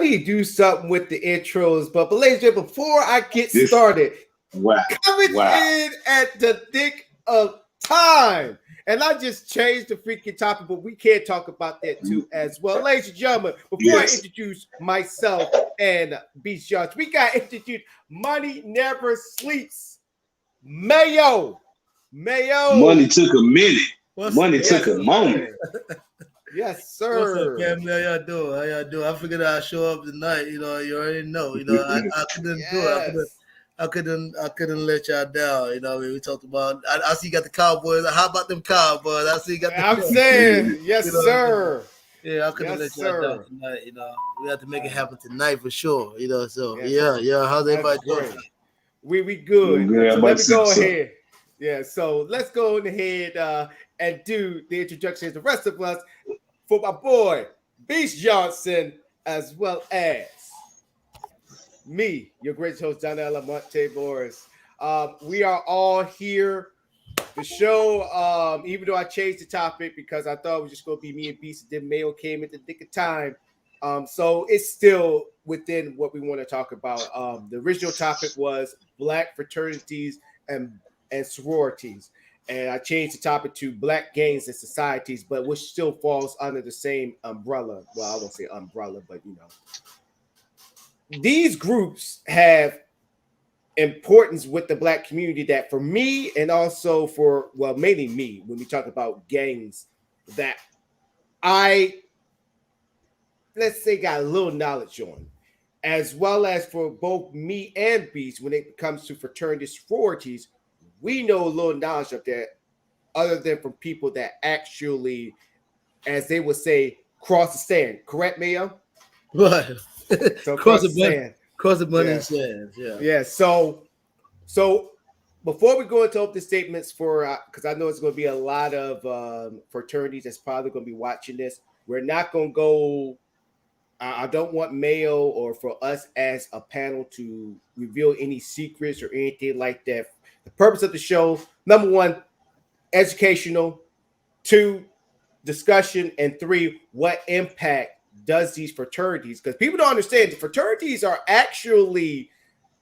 need to do something with the intros, but ladies and gentlemen, before I get started, coming in at the thick of time, and I just changed the freaking topic, but we can't talk about that too as well. Ladies and gentlemen, before I introduce myself and Beast Judge, we got to introduce Money Never Sleeps. Mayo. Money took a minute. Money took a moment. Yes, sir. What's up, family? How y'all doing? I figured I'd show up tonight. You already know. I couldn't do it. I couldn't let y'all down. We talked about. I see you got the Cowboys. How about them Cowboys? I see you got. I'm saying, yes, sir. Yeah, I couldn't let y'all down tonight. We have to make it happen tonight for sure. So yeah. How's everybody doing? We good. So let me go ahead. Yeah, so let's go ahead and do the introductions. The rest of us for my boy Beast Johnson, as well as me, your great host Donnell Monte Boris. We are all here. The show, even though I changed the topic because I thought it was just going to be me and Beast, and then Mayo came at the nick of time. So it's still within what we want to talk about. The original topic was Black fraternities and sororities, and I changed the topic to Black gangs and societies, but which still falls under the same umbrella. Well, I won't say umbrella, but these groups have importance with the Black community that for me, and also for, well, mainly me, when we talk about gangs, that I, let's say, got a little knowledge on, as well as for both me and Beast when it comes to fraternities, sororities. We know a little knowledge of that, other than from people that actually, as they would say, cross the sand. Correct, Mayo? Right. So cross the sand. Cross the money and sand. Yeah. Yeah. So before we go into opening statements for, because I know it's going to be a lot of fraternities that's probably going to be watching this. We're not going to go. I don't want Mayo or for us as a panel to reveal any secrets or anything like that. The purpose of the show, number one, educational, two, discussion, and three, what impact does these fraternities? Because people don't understand the fraternities are actually,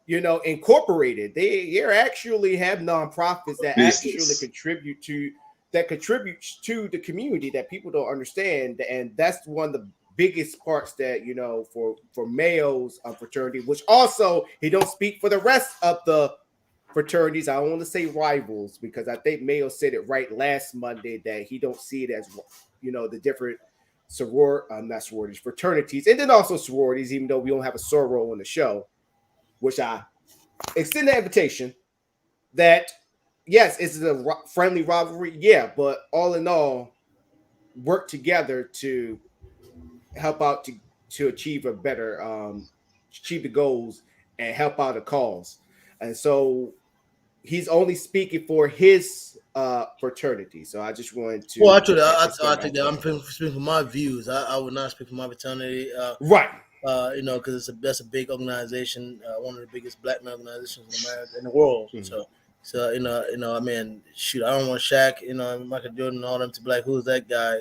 incorporated. They actually have nonprofits that actually contribute to the community that people don't understand, and that's one of the biggest parts that for Mayo's fraternity, which also he don't speak for the rest of the fraternities. I don't want to say rivals because I think Mayo said it right last Monday that he don't see it as the different fraternities, and then also sororities, even though we don't have a soror on the show, which I extend the invitation that yes, it's a friendly rivalry, yeah, but all in all, work together to help out to achieve a better achieve the goals and help out a cause. And so he's only speaking for his fraternity. So I just wanted to. Well, actually, I think that I'm speaking for my views. I would not speak for my fraternity. Right. Because that's a big organization, one of the biggest Black men organizations in America, in the world. Mm-hmm. So I mean, shoot, I don't want Shaq, Michael Jordan, and all them to Black. Who's that guy?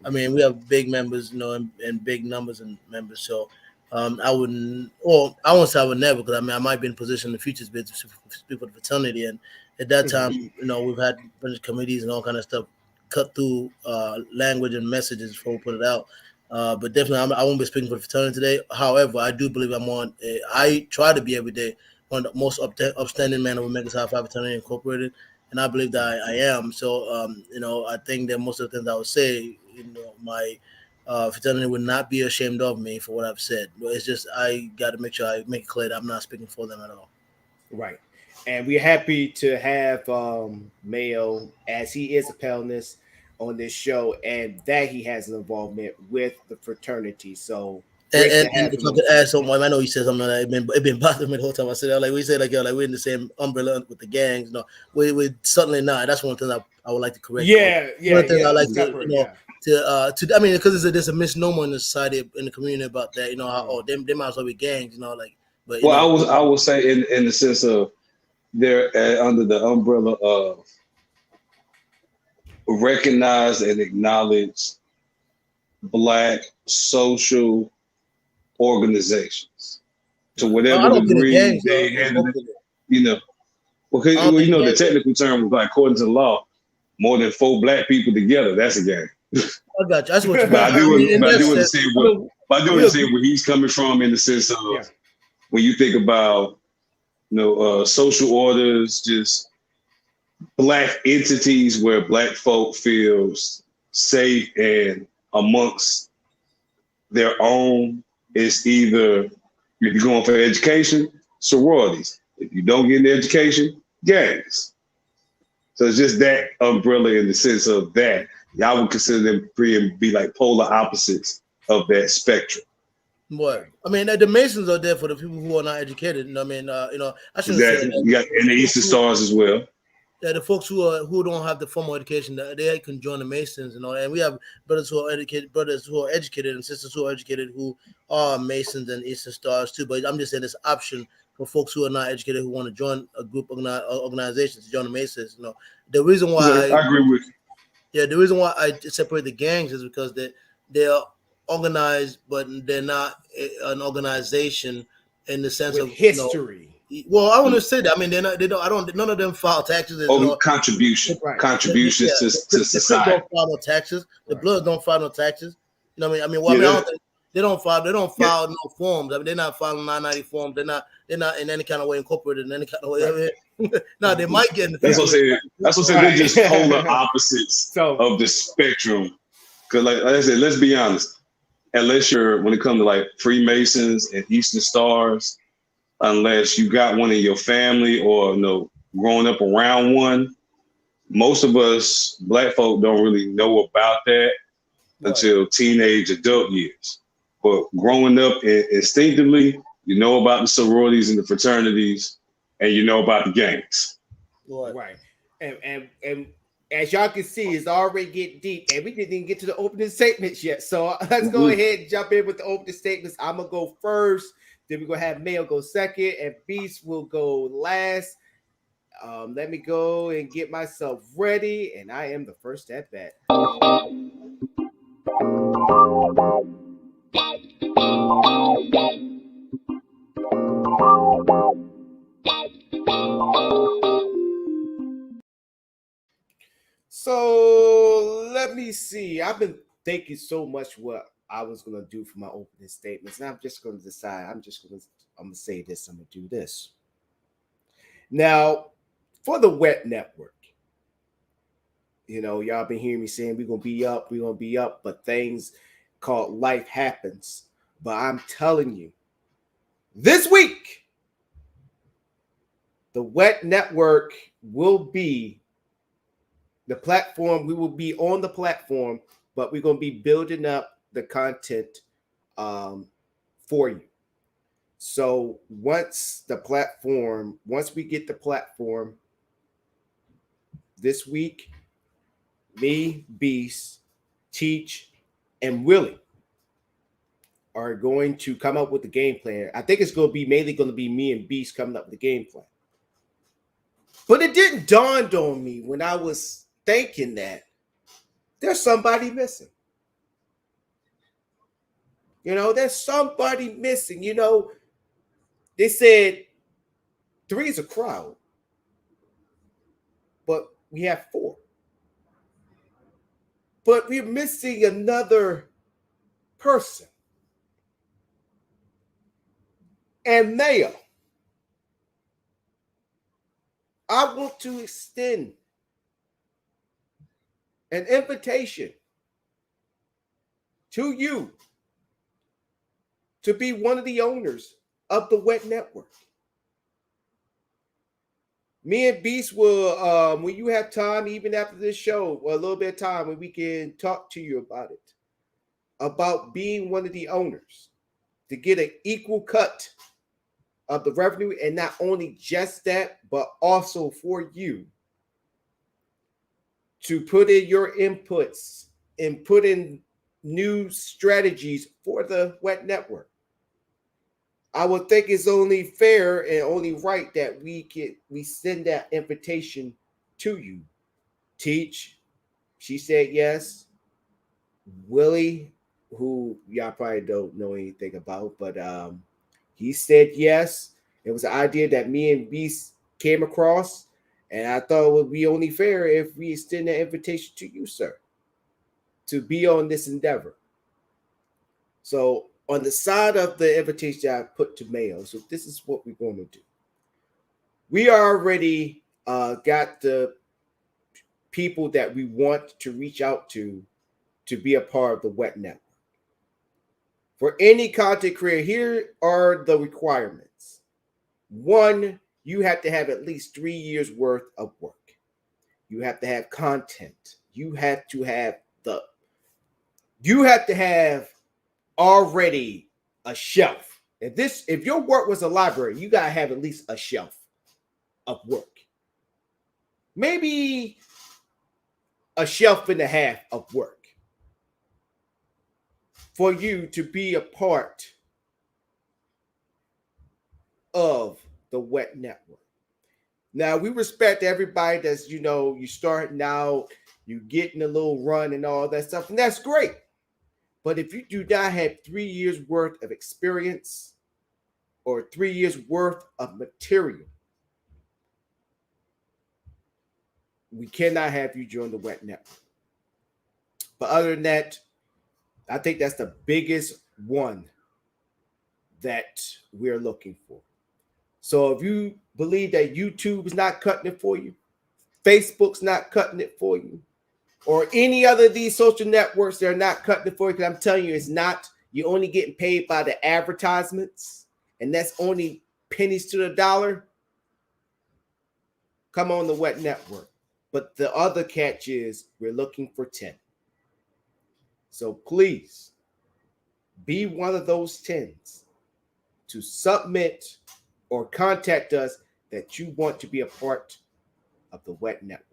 I mean, we have big members, and big numbers and members. So I wouldn't, or I won't say I would never, because I might be in a position in the future to speak for the fraternity. And at that time, we've had a bunch of committees and all kind of stuff cut through language and messages before we put it out. But definitely, I won't be speaking for the fraternity today. However, I do believe I try to be every day one of the most upstanding men of Omega Psi Phi Fraternity Incorporated, and I believe that I am. So, I think that most of the things I would say, my fraternity would not be ashamed of me for what I've said. But it's just I got to make sure I make it clear that I'm not speaking for them at all. Right. And we're happy to have Mayo, as he is a panelist on this show, and that he has an involvement with the fraternity. So, and if I could add something, I know you said something like that. It been bothering me the whole time. I said, like we say, like we're in the same umbrella with the gangs. No, we're certainly not. That's one thing I would like to correct. One thing I like to I mean, because there's a misnomer in the society, in the community about that. How they might as well be gangs. But I would say in the sense of they're under the umbrella of recognized and acknowledged Black social organizations. To I whatever don't think the degree gangs they are handle it, involved in it. you know. Okay, I don't well, you think know, the gangs are. technical term was like, according to the law, more than 4 black people together, that's a gang. I got you. That's what you But mean. I I do, mean, in but I that do sense, understand I what, mean, but I do we understand agree. where he's coming from in the sense of Yeah. when you think about, social orders, just black entities where black folk feels safe and amongst their own. It's either if you're going for education, sororities. If you don't get an education, gangs. So it's just that umbrella in the sense of that. Y'all would consider them be like polar opposites of that spectrum. What I mean, the Masons are there for the people who are not educated. And I mean, I shouldn't say Exactly. that. You got and the Eastern Stars as well. Yeah, the folks who don't have the formal education, they can join the Masons and all that. And we have brothers who are educated, and sisters who are educated who are Masons and Eastern Stars too. But I'm just saying this option for folks who are not educated who want to join a group organization to join the Masons. The reason why I agree with you. the reason why I separate the gangs is because they are organized, but they're not an organization in the sense With of history. Well, I want to say that. I mean, they're not. They don't. I don't. None of them file taxes. Right. Contributions to The Crips society. don't file no taxes. The Right. Bloods don't file no taxes. You know what I mean? Yeah, I don't think they don't file. They don't yeah. file no forms. I mean, they're not filing 990 forms. They're not. They're not in any kind of way incorporated in any kind of way. Right. I mean, no, they might get in the That's future. what I'm saying. That's what I'm saying. Right. They're just polar opposites So of the spectrum. Because, like I said, let's be honest. Unless you're, when it comes to like Freemasons and Eastern Stars, unless you got one in your family or growing up around one, most of us black folk don't really know about that until teenage adult years. But growing up instinctively, you know about the sororities and the fraternities, and you know about the gangs. right. And as y'all can see, it's already getting deep, and we didn't even get to the opening statements yet. So let's go ahead and jump in with the opening statements. I'm gonna go first, then we're gonna have Mayo go second, and Beast will go last. Let me go and get myself ready, and I am the first at bat. So let me see. I've been thinking so much what I was gonna do for my opening statements, and I'm just gonna decide. I'm gonna say this. I'm gonna do this. Now, for the Wet Network, y'all been hearing me saying we're gonna be up, but things called life happens. But I'm telling you, this week, the Wet Network will be the platform. We will be on the platform, but we're gonna be building up the content for you. So once we get the platform this week, me, Beast, Teach, and Willie are going to come up with the game plan. I think it's going to be mainly going to be me and Beast coming up with the game plan. But it didn't dawn on me when I was thinking that there's somebody missing. There's somebody missing. They said 3 is a crowd, but we have 4. But we're missing another person. And Mayor, I want to extend an invitation to you to be one of the owners of the Wet Network. Me and Beast will, when you have time, even after this show, or a little bit of time, when we can talk to you about it, about being one of the owners to get an equal cut of the revenue, and not only just that, but also for you to put in your inputs and put in new strategies for the Wet Network. I would think it's only fair and only right that we send that invitation to you. Teach, she said yes. Willie, who y'all probably don't know anything about, but he said yes. It was an idea that me and Beast came across, and I thought it would be only fair if we extend that invitation to you, sir, to be on this endeavor. So on the side of the invitation I put to Mayo, so this is what we're going to do. We already got the people that we want to reach out to be a part of the wet network. For any content creator, here are the requirements. One, you have to have at least 3 years worth of work. You have to have content. You have to have already a shelf. If your work was a library, you gotta have at least a shelf of work. Maybe a shelf and a half of work for you to be a part of the wet network. Now we respect everybody that's you starting out, you getting a little run and all that stuff, and that's great. But if you do not have 3 years worth of experience or 3 years worth of material, we cannot have you join the wet network. But other than that, I think that's the biggest one that we're looking for. So if you believe that YouTube is not cutting it for you, Facebook's not cutting it for you, or any other of these social networks, they're not cutting it for you, because I'm telling you, it's not. You're only getting paid by the advertisements, and that's only pennies to the dollar. Come on the wet network. But the other catch is we're looking for 10. So please be one of those 10s to submit or contact us that you want to be a part of the wet network.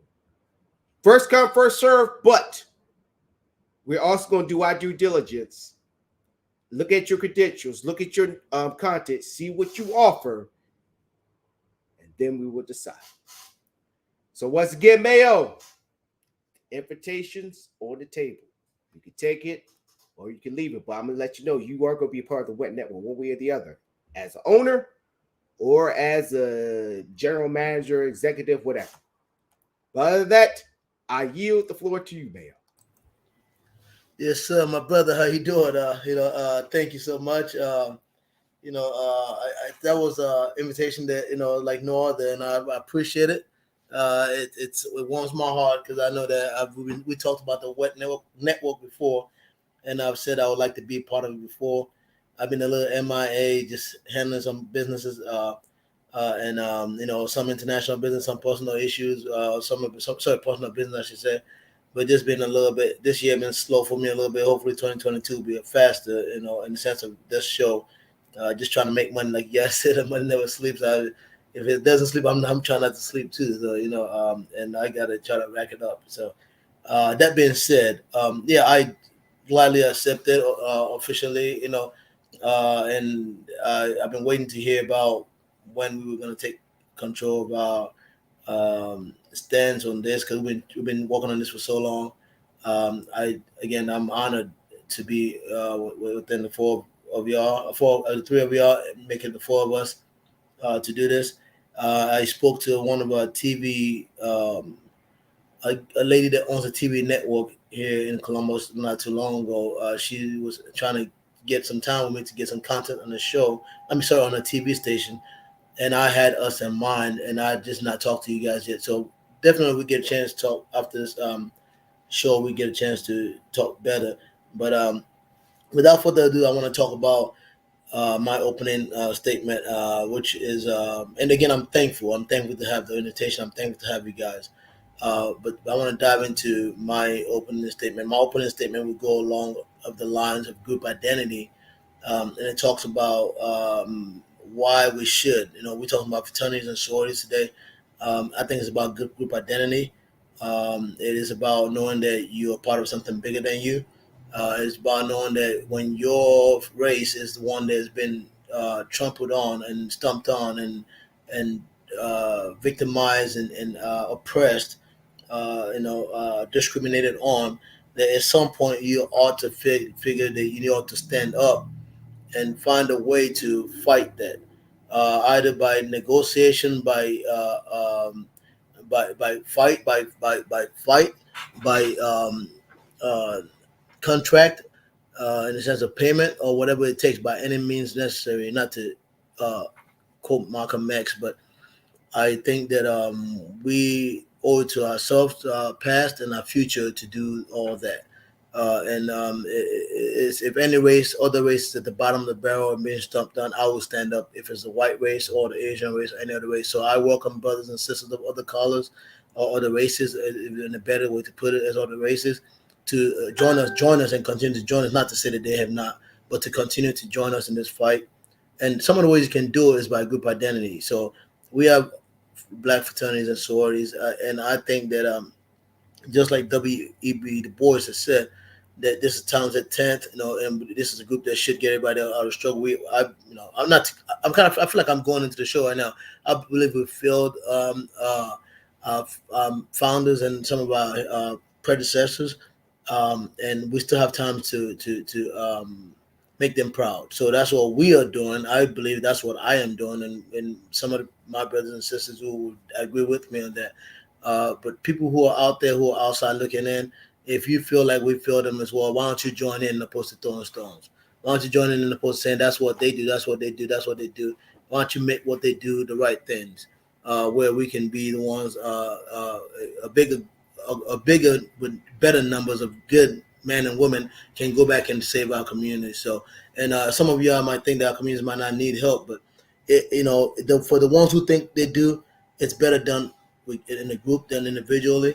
First come, first serve, but we're also going to do our due diligence. Look at your credentials, look at your content, see what you offer, and then we will decide. So once again, Mayo, invitations on the table. You can take it or you can leave it, but I'm going to let you know you are going to be a part of the wet network one way or the other, as an owner or as a general manager, executive, whatever. But other than that, I yield the floor to you, Mayo. Yes, sir, my brother. How you doing? Thank you so much. That was an invitation that like no other, and I appreciate it. It warms my heart because I know that we talked about the wet network before, and I've said I would like to be part of it before. I've been a little MIA, just handling some businesses, and some international business, some personal issues, some personal business, I should say. But just been a little bit. This year been slow for me a little bit. Hopefully, 2022 will be faster. In the sense of this show, just trying to make money. Like I said, money never sleeps. If it doesn't sleep, I'm trying not to sleep too. So and I gotta try to rack it up. So that being said, I gladly accepted officially. And I've been waiting to hear about when we were going to take control of our stance on this because we've been working on this for so long. I'm honored to be within the the three of y'all, making the four of us to do this. I spoke to one of our TV, a lady that owns a TV network here in Columbus not too long ago. She was trying to get some time with me to get some content on the show. On a TV station, and I had us in mind, and I just not talked to you guys yet. So definitely, we get a chance to talk after this show. We get a chance to talk better. But without further ado, I want to talk about my opening statement, which is, and again, I'm thankful. I'm thankful to have the invitation. I'm thankful to have you guys. But I want to dive into my opening statement. My opening statement will go along of the lines of group identity, and it talks about why we should. We're talking about fraternities and sororities today. I think it's about group identity. It is about knowing that you are part of something bigger than you. It's about knowing that when your race is the one that's been trampled on and stumped on and victimized and oppressed, discriminated on, that at some point you ought to figure that you ought to stand up and find a way to fight that, either by negotiation, by fight, by uh, contract, in the sense of payment or whatever it takes by any means necessary. Not to uh, quote Malcolm X, but I think that we owe it to ourselves, to our past and our future, to do all that. And it's, if any race, other races at the bottom of the barrel are being stumped on, I will stand up. If it's the white race or the Asian race or any other race, so I welcome brothers and sisters of other colors or other races, in a better way to put it, as other races, to join us, and continue to join us. Not to say that they have not, but to continue to join us in this fight. And some of the ways you can do it is by group identity. So we have black fraternities and sororities, and I think that just like W.E.B. Du Bois has said, that this is times at 10th, and this is a group that should get everybody out of struggle. I'm not, I feel like I'm going into the show right now. I believe we failed founders and some of our predecessors, and we still have time to make them proud. So that's what we are doing. I believe that's what I am doing, and some of my brothers and sisters who would agree with me on that. But people who are out there, who are outside looking in, if you feel like we feel them as well, why don't you join in opposed to throwing stones? Why don't you join in opposed to saying that's what they do, that's what they do, that's what they do? Why don't you make what they do the right things, where we can be the ones, a bigger, bigger with better numbers of good men and women can go back and save our community. So, and some of y'all might think that our communities might not need help, but for the ones who think they do, it's better done in a group than individually.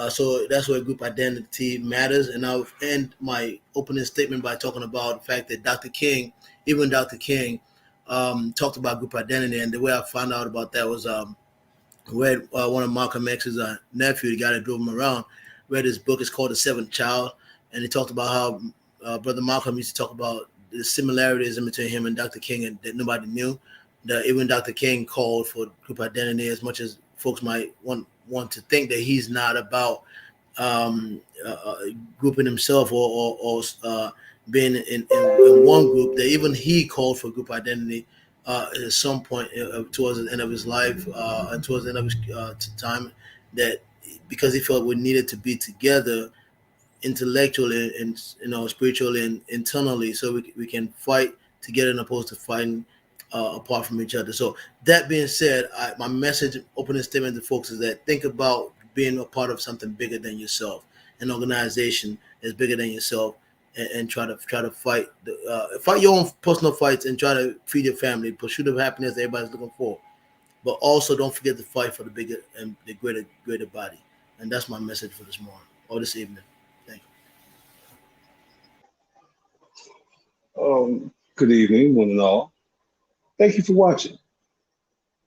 So that's where group identity matters. And I'll end my opening statement by talking about the fact that even Dr. King, talked about group identity. And the way I found out about that was read one of Malcolm X's nephew, the guy that drove him around, read his book. It's called The Seventh Child. And he talked about how Brother Malcolm used to talk about the similarities in between him and Dr. King, and that nobody knew. That even Dr. King called for group identity, as much as folks might want to think that he's not about um, grouping himself or being in one group. That even he called for group identity at some point towards the end of his life, and towards the end of his time, that because he felt we needed to be together intellectually and spiritually and internally, so we can fight together, as opposed to fighting apart from each other. So that being said, my message, opening statement to folks, is that think about being a part of something bigger than yourself, an organization is bigger than yourself, and try to fight your own personal fights, and try to feed your family, pursue the happiness that everybody's looking for. But also don't forget to fight for the bigger and the greater body. And that's my message for this morning or this evening. Thank you. Good evening, one and all. Thank you for watching.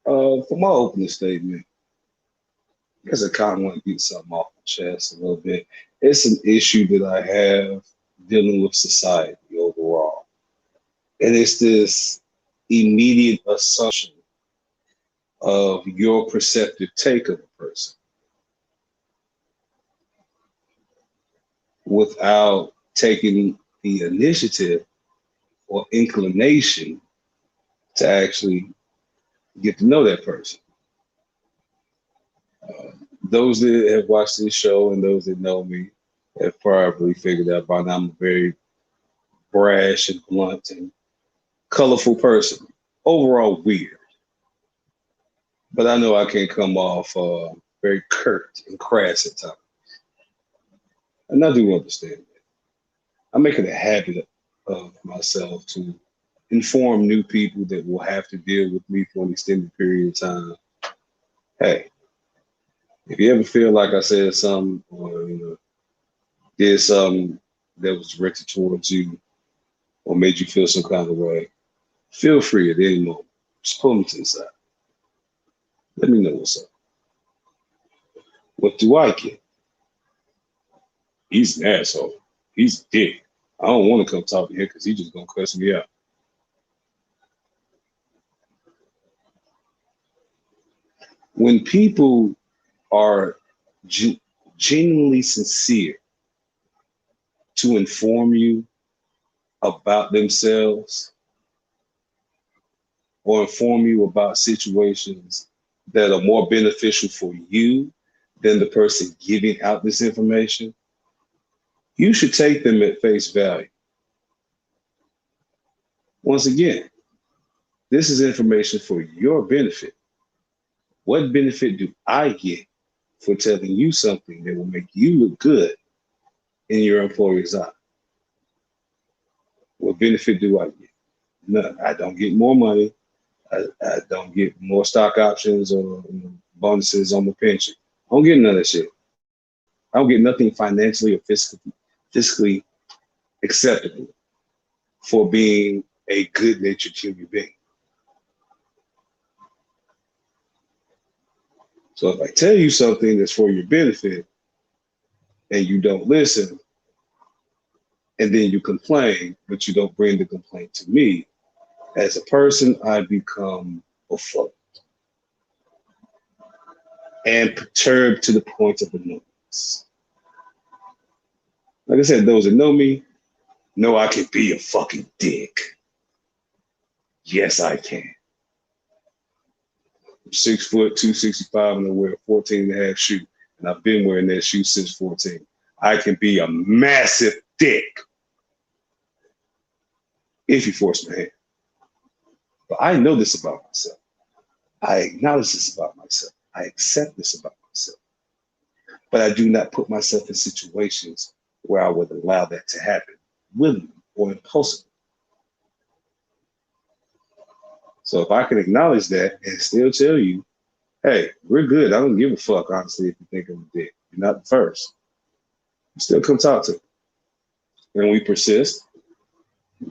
For my opening statement, because I kind of want to get something off my chest a little bit. It's an issue that I have dealing with society overall. And it's this immediate assumption of your perceptive take of a person without taking the initiative or inclination to actually get to know that person. Those that have watched this show and those that know me have probably figured out by now I'm a very brash and blunt and colorful person. Overall weird. But I know I can come off very curt and crass at times. And I do understand that. I make it a habit of myself to inform new people that will have to deal with me for an extended period of time. Hey, if you ever feel like I said something or did something that was directed towards you or made you feel some kind of way, feel free at any moment. Just pull me to the side. Let me know what's up. What do I get? He's an asshole. He's a dick. I don't want to come talk to him because he's just going to cuss me out. When people are genuinely sincere to inform you about themselves or inform you about situations that are more beneficial for you than the person giving out this information, you should take them at face value. Once again, this is information for your benefit. What benefit do I get for telling you something that will make you look good in your employer's eye? What benefit do I get? None. I don't get more money. I don't get more stock options or bonuses on my pension. I don't get none of that shit. I don't get nothing financially or physically acceptable for being a good-natured human being. So if I tell you something that's for your benefit and you don't listen, and then you complain, but you don't bring the complaint to me, as a person, I become befuddled and perturbed to the point of annoyance. Like I said, those that know me know I can be a fucking dick. Yes, I can. I'm 6 foot, 265, and I wear a 14 and a half shoe. And I've been wearing that shoe since 14. I can be a massive dick if you force my hand. But I know this about myself. I acknowledge this about myself. I accept this about myself. But I do not put myself in situations where I would allow that to happen willingly or impulsively. So if I can acknowledge that and still tell you, hey, we're good. I don't give a fuck, honestly, if you think I'm a dick. You're not the first. You still come talk to me. And we persist.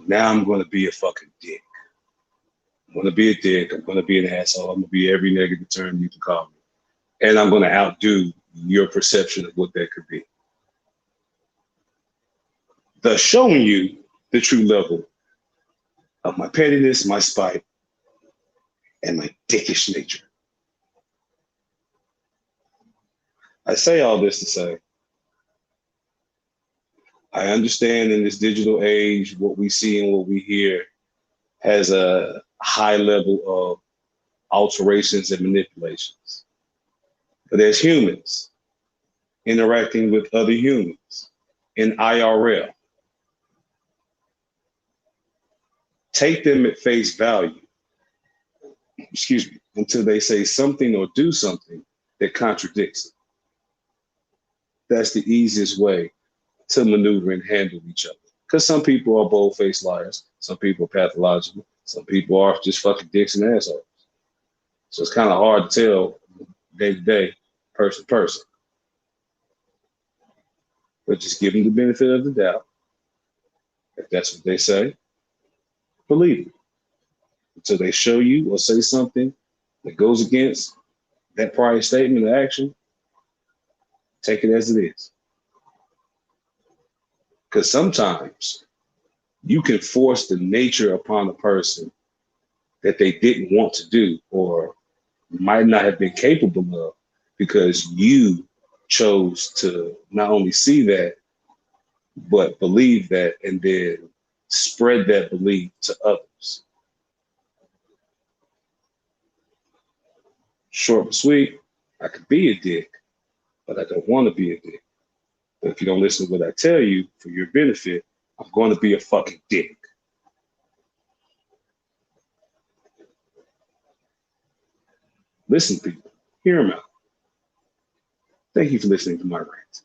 Now I'm going to be a fucking dick. I'm going to be a dick. I'm going to be an asshole. I'm going to be every negative term you can call me. And I'm going to outdo your perception of what that could be. Thus showing you the true level of my pettiness, my spite, and my dickish nature. I say all this to say, I understand in this digital age, what we see and what we hear has a high level of alterations and manipulations. But as humans interacting with other humans in IRL, take them at face value, until they say something or do something that contradicts it. That's the easiest way to maneuver and handle each other. Because some people are bold-faced liars. Some people are pathological. Some people are just fucking dicks and assholes. So it's kind of hard to tell day to day, person to person. But just give them the benefit of the doubt. If that's what they say, believe it. Until they show you or say something that goes against that prior statement or action, take it as it is. Because sometimes you can force the nature upon a person that they didn't want to do or might not have been capable of because you chose to not only see that, but believe that and then spread that belief to others. Short and sweet, I could be a dick, but I don't want to be a dick. But if you don't listen to what I tell you for your benefit, I'm going to be a fucking dick. Listen, people, hear them out. Thank you for listening to my rant.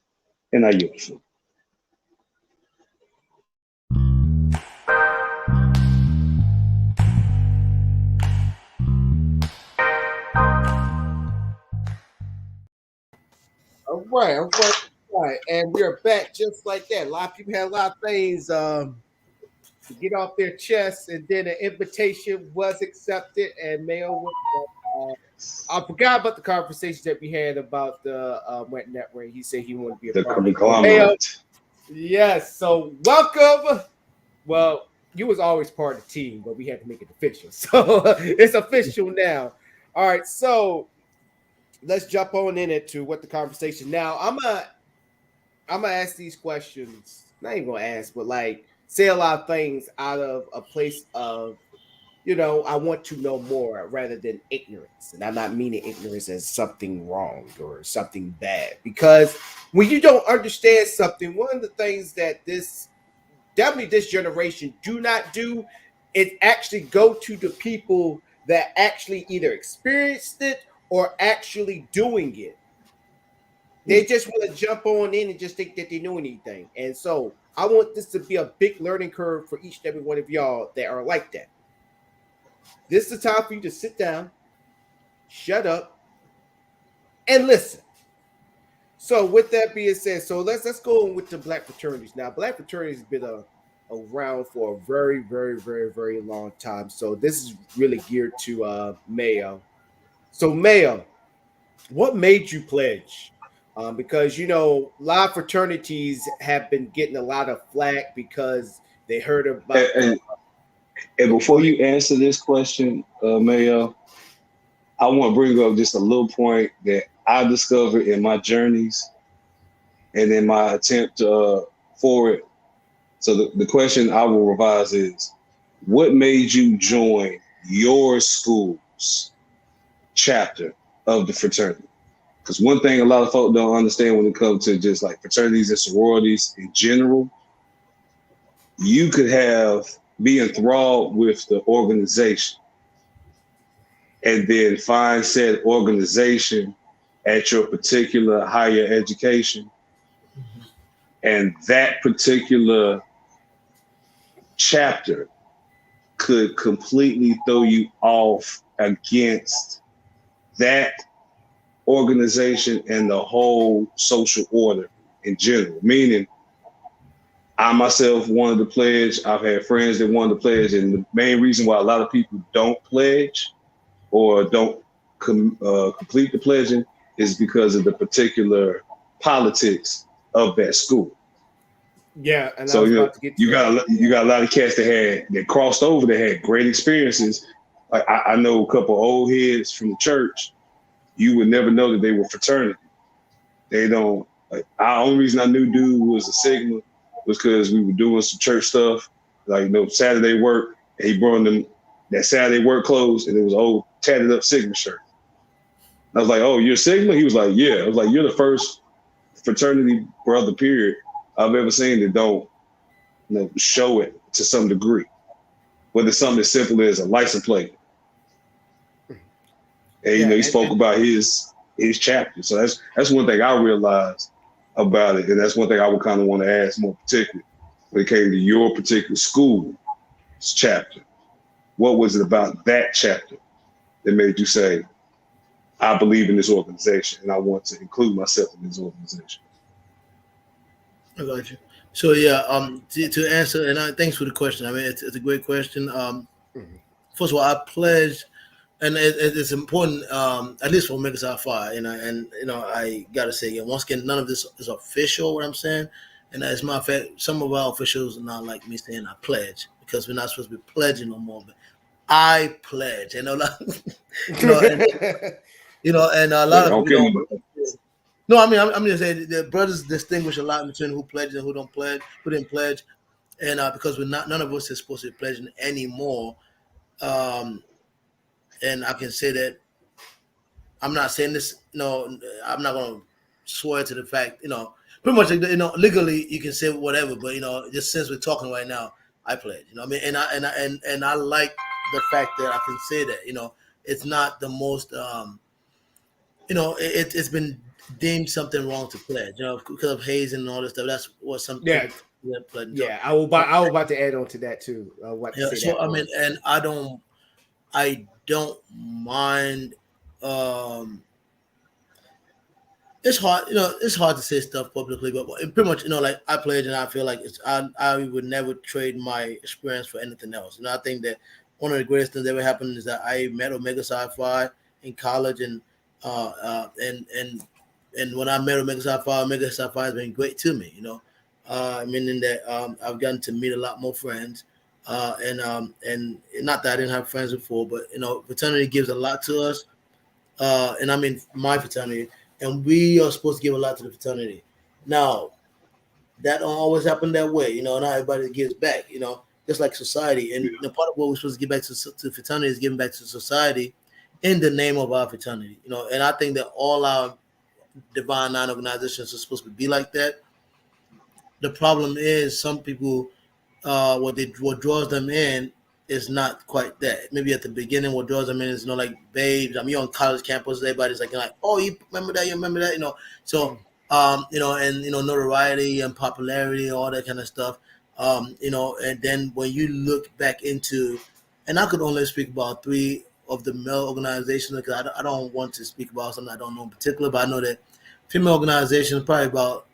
And I yield the floor. All right. And we're back just like that. A lot of people had a lot of things to get off their chests, and then an invitation was accepted, and Mayo I forgot about the conversation that we had about the Wet Network. He said he wanted to be a The part of it. conglomerate. Yes. So welcome. Well, you was always part of the team, but we had to make it official. So it's official now. All right. So let's jump on in into what the conversation. Now I'm gonna ask these questions not even gonna ask, but like say a lot of things out of a place of, you know, I want to know more rather than ignorance. And I'm not meaning ignorance as something wrong or something bad. Because when you don't understand something, one of the things that definitely this generation do not do is actually go to the people that actually either experienced it or actually doing it. They just want to jump on in and just think that they know anything. And so I want this to be a big learning curve for each and every one of y'all that are like that. This is the time for you to sit down, shut up, and listen. So with that being said, so let's go on with the black fraternities. Now, black fraternities has been around for a very, very, very, very long time. So this is really geared to Mayo. So Mayo, what made you pledge? Because you know, a lot of fraternities have been getting a lot of flack because they heard And, about the. and Go before ahead. you answer this question, Mayo, I want to bring up just a little point that I discovered in my journeys and in my attempt for it. So the question I will revise is, what made you join your school's chapter of the fraternity? Because one thing a lot of folk don't understand when it comes to just like fraternities and sororities in general, you could be enthralled with the organization and then find said organization at your particular higher education. And that particular chapter could completely throw you off against that organization and the whole social order in general. Meaning, I myself wanted to pledge. I've had friends that wanted to pledge. And the main reason why a lot of people don't pledge or don't complete the pledging is because of the particular politics of that school. Yeah, and I So was about to get to that. you got a lot of cats that crossed over that had great experiences. Like I know a couple of old heads from the church. You would never know that they were fraternity. They don't. Like, the only reason I knew dude was a Sigma was because we were doing some church stuff, like Saturday work. And he brought them that Saturday work clothes, and it was an old tatted up Sigma shirt. I was like, "Oh, you're Sigma?" He was like, "Yeah." I was like, "You're the first fraternity brother period I've ever seen that don't show it to some degree, whether it's something as simple as a license plate." And Yeah, he spoke about his chapter. So that's one thing I realized about it, and that's one thing I would kind of want to ask more particularly when it came to your particular school's chapter. What was it about that chapter that made you say, "I believe in this organization and I want to include myself in this organization"? I got you. So yeah, to answer, and thanks for the question. I mean, it's a great question. mhm. First of all, I pledge, and it's important, at least for Omega Psi Phi. And I gotta say again, once again, none of this is official. What I'm saying, and as a matter of fact, some of our officials are not like me saying I pledge because we're not supposed to be pledging no more. But I pledge, you know, and and a lot Like, of okay, No, I mean, I'm just saying the brothers distinguish a lot between who pledges and who don't pledge, who didn't pledge, and because we're not, none of us is supposed to be pledging anymore. Um, and I can say that I'm not saying this. I'm not going to swear to the fact. Pretty much, legally you can say whatever, but just since we're talking right now, I pledge. I mean, and I like the fact that I can say that. It's not the most. It's been deemed something wrong to pledge, because of hazing and all this stuff. That's what some Yeah, people pledge. So, yeah. I was about to add on to that too. I want to yeah. say So that I mean, part. and I don't mind. Um, it's hard, it's hard to say stuff publicly, but pretty much, like I pledge, and I feel like I would never trade my experience for anything else. I think that one of the greatest things that ever happened is that I met Omega Psi Phi in college, and and when I met Omega Psi Phi has been great to me. Meaning that I've gotten to meet a lot more friends, and not that I didn't have friends before, but fraternity gives a lot to us, and I mean my fraternity, and we are supposed to give a lot to the fraternity. Now, that don't always happen that way, not everybody gives back, just like society. And part of what we're supposed to give back to fraternity is giving back to society in the name of our fraternity, and I think that all our divine nine organizations are supposed to be like that. The problem is some people, what draws them in is not quite that. Maybe at the beginning, what draws them in is like babes. I mean, you're on college campus, everybody's like, oh, you remember that? You remember that? So and notoriety and popularity, all that kind of stuff. And then when you look back into, and I could only speak about three of the male organizations because I don't want to speak about something I don't know in particular, but I know that female organizations probably about.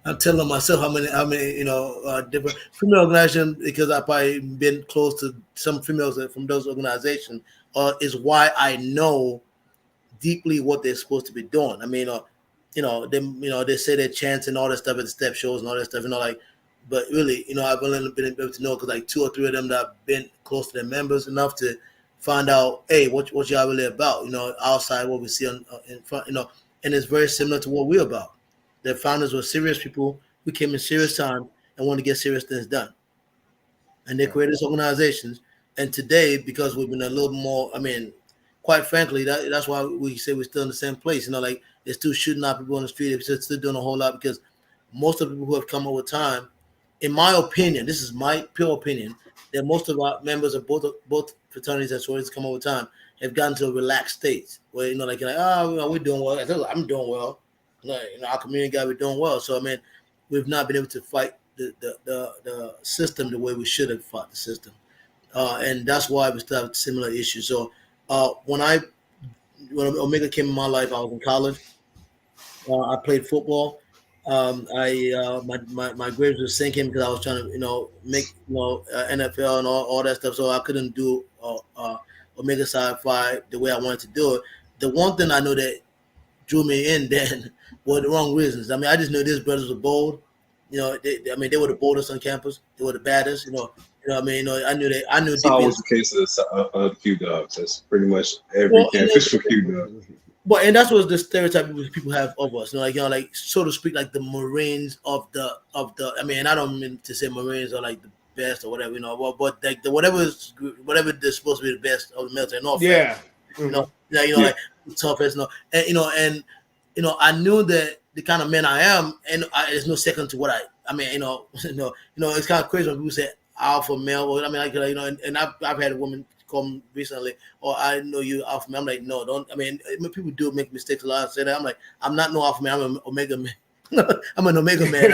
I'm telling myself how many different female organizations because I probably been close to some females from those organizations. Is why I know deeply what they're supposed to be doing. I mean, they say they're chanting all that stuff at the step shows and all that stuff, but really, I've only been able to know because like two or three of them that have been close to their members enough to find out, hey, what y'all really about, outside what we see in front, and it's very similar to what we're about. Their founders were serious people who came in serious time and wanted to get serious things done. And they created these organizations. And today, because we've been a little more, quite frankly, that's why we say we're still in the same place. Like they're still shooting out people on the street. They're still doing a whole lot because most of the people who have come over time, in my opinion, this is my pure opinion, that most of our members of both fraternities and sororities come over time have gotten to a relaxed state where, we're doing well. I'm doing well. Our community guy, we're doing well. So we've not been able to fight the system the way we should have fought the system, and that's why we still have similar issues. So when Omega came in my life, I was in college. I played football. My grades were sinking because I was trying to make NFL and all that stuff. So I couldn't do Omega Psi Phi the way I wanted to do it. The one thing I know that drew me in then were the wrong reasons. I just knew these brothers were bold. They were the boldest on campus. They were the baddest. I knew that. I knew It's deep always in. the case of the Q Dogs. That's pretty much every campus for Q Dogs. But and that's what the stereotype people have of us. Like so to speak, like the Marines of the. And I don't mean to say Marines are like the best or whatever, but like whatever they're supposed to be the best of the military. No offense. Like toughest, and I knew that the kind of man I am, and there's no second to what it's kind of crazy when people say alpha male. And I've had a woman come recently, or I know you alpha male. I'm like, no, don't. People do make mistakes a lot. I say that. I'm like, I'm not no alpha male. I'm an omega man. I'm an omega man.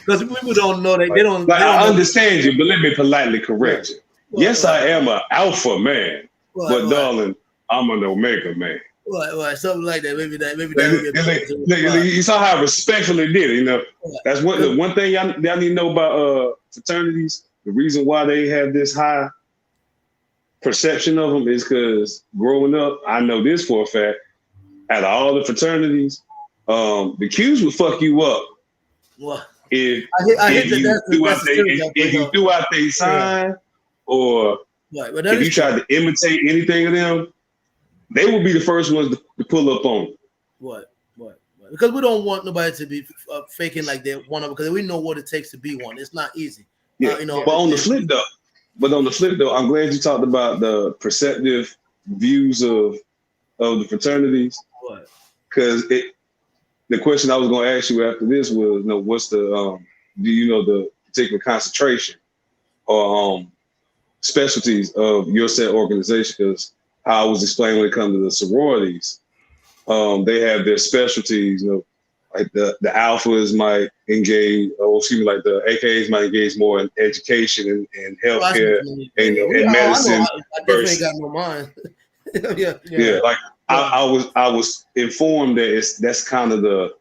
Because people don't know that they don't. Like, they don't I know. understand you, but let me politely correct you. Yes, I am an alpha man, but darling, I'm an omega man. Right, something like that. Maybe that. You saw how I respectfully did it. That's the one thing y'all need to know about fraternities. The reason why they have this high perception of them is because growing up, I know this for a fact. Out of all the fraternities, the Qs will fuck you up. What? If you threw out their sign, or if you tried to imitate anything of them, they will be the first ones to pull up on. What? Because we don't want nobody to be faking like they want to, because we know what it takes to be one. It's not easy. Yeah. But on the flip though, I'm glad you talked about the perceptive views of the fraternities. What? Because the question I was going to ask you after this was, what's the do you know the particular concentration or specialties of your set organization? Because I was explaining when it comes to the sororities, they have their specialties. Like the alphas might engage, like the AKAs might engage more in education and healthcare and medicine. I definitely got no mind. Yeah. Like I was informed that that's kind of the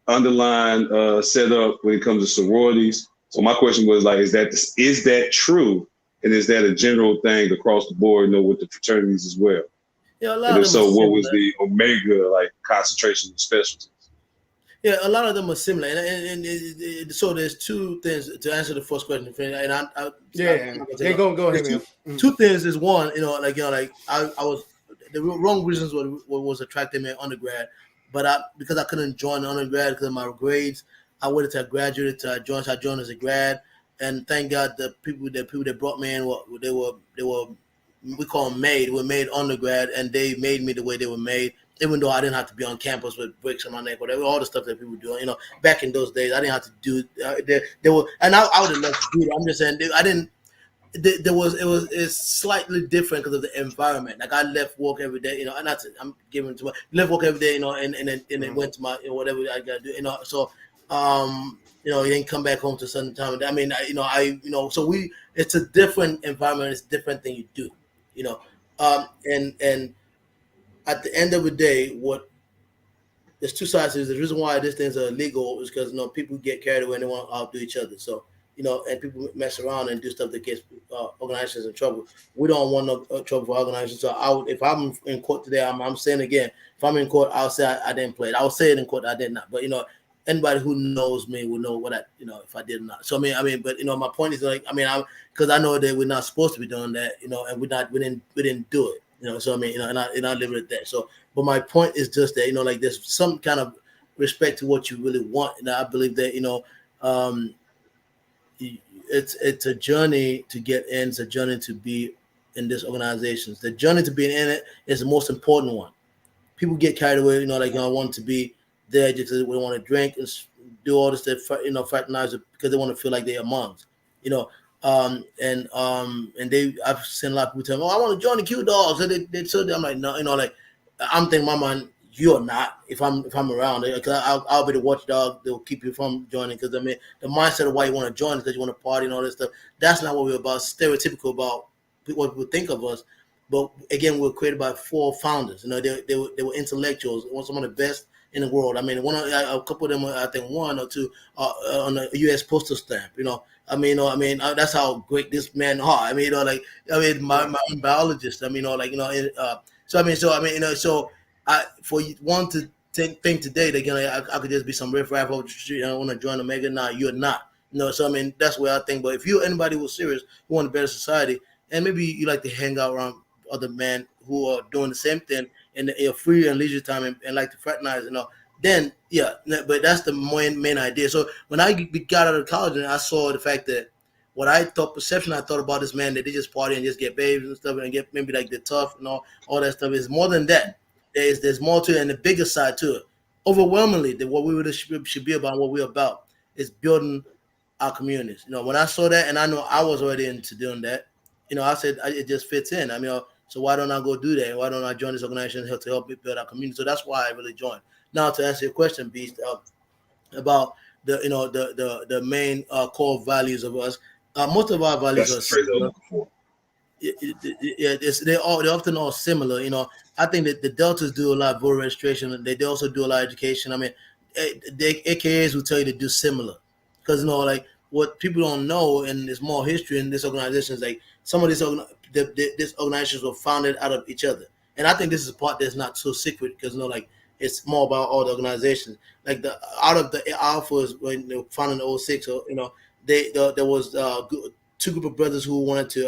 underlying setup when it comes to sororities. So my question was like, is that true? And is that a general thing across the board, with the fraternities as well? Yeah, a lot and of if them so, what was the omega concentration of specialties? Yeah, a lot of them are similar, and so there's two things to answer the first question. And go ahead. Two things is one, I was the wrong reasons what was attracting me in undergrad, but because I couldn't join the undergrad because of my grades, I waited till I graduated till I joined. So I joined as a grad, and thank God the people that brought me in they were we call them made. Were made undergrad, and they made me the way they were made. Even though I didn't have to be on campus with bricks on my neck, whatever, all the stuff that people do. Back in those days, I didn't have to do. They were, and I would have loved to do it. I'm just saying, I didn't. There was it's slightly different because of the environment. Like I left work every day, and that's it. I'm giving too much. Left work every day, and then went to my whatever I gotta do, So, you didn't come back home to certain time. I mean, so it's a different environment. It's different thing you do, you know. And at the end of the day, what there's two sides to this. The reason why these things are illegal is because people get carried away and they want to outdo each other. So and people mess around and do stuff that gets organizations in trouble. We don't want no trouble for organizations. So if I'm in court today, I'm saying again, if I'm in court, I'll say I didn't play it. I'll say it in court I did not. But anybody who knows me will know what if I did not. So but my point is because I know that we're not supposed to be doing that, and we didn't do it. So and I leave it at that. So, but my point is just that like there's some kind of respect to what you really want, and I believe that um, it's a journey to get in. It's a journey to be in this organizations. The journey to being in it is the most important one. People get carried away, I want to be there just because they want to drink and do all this stuff, fraternize because they want to feel like they're amongst, and I've seen a lot of people tell me, "Oh, I want to join the Q Dogs." And I'm like, no, I'm thinking in my mind, you're not. If I'm around, because I'll be the watchdog. They'll keep you from joining. Because the mindset of why you want to join is because you want to party and all this stuff. That's not what we're about. Stereotypical about what people think of us. But again, we were created by four founders. They were intellectuals, some of the best in the world. A couple of them, I think one or two, on a U.S. postal stamp. That's how great this man are. My biologist. So for one to think today that I could just be some riffraff over the street and I want to join Omega. Nah, you're not. So that's where I think. But if you're anybody who's serious, who want a better society, and maybe you like to hang out around other men who are doing the same thing in your free and leisure time and like to fraternize, then yeah. But that's the main idea. So when I got out of college and I saw the fact that what I thought about this man that they just party and just get babes and stuff and get maybe like the tough and all that stuff is more than that. There's more to it and the bigger side to it. Overwhelmingly, what we really should be about, what we're about, is building our communities. When I saw that and I know I was already into doing that, I said it just fits in. So why don't I go do that? Why don't I join this organization to help build our community? So that's why I really joined. Now to answer your question, Beast, about the main core values of us. Most of our values That's are the phrase I was similar. looking for. They're often all similar. I think that the Deltas do a lot of voter registration, and they also do a lot of education. The AKAs will tell you to do similar, because what people don't know, and there's more history in this organization. Is like some of these these organizations were founded out of each other, and I think this is a part that's not so secret because it's more about all the organizations. Like out of the alphas when they were founded in '06, or there was two group of brothers who wanted to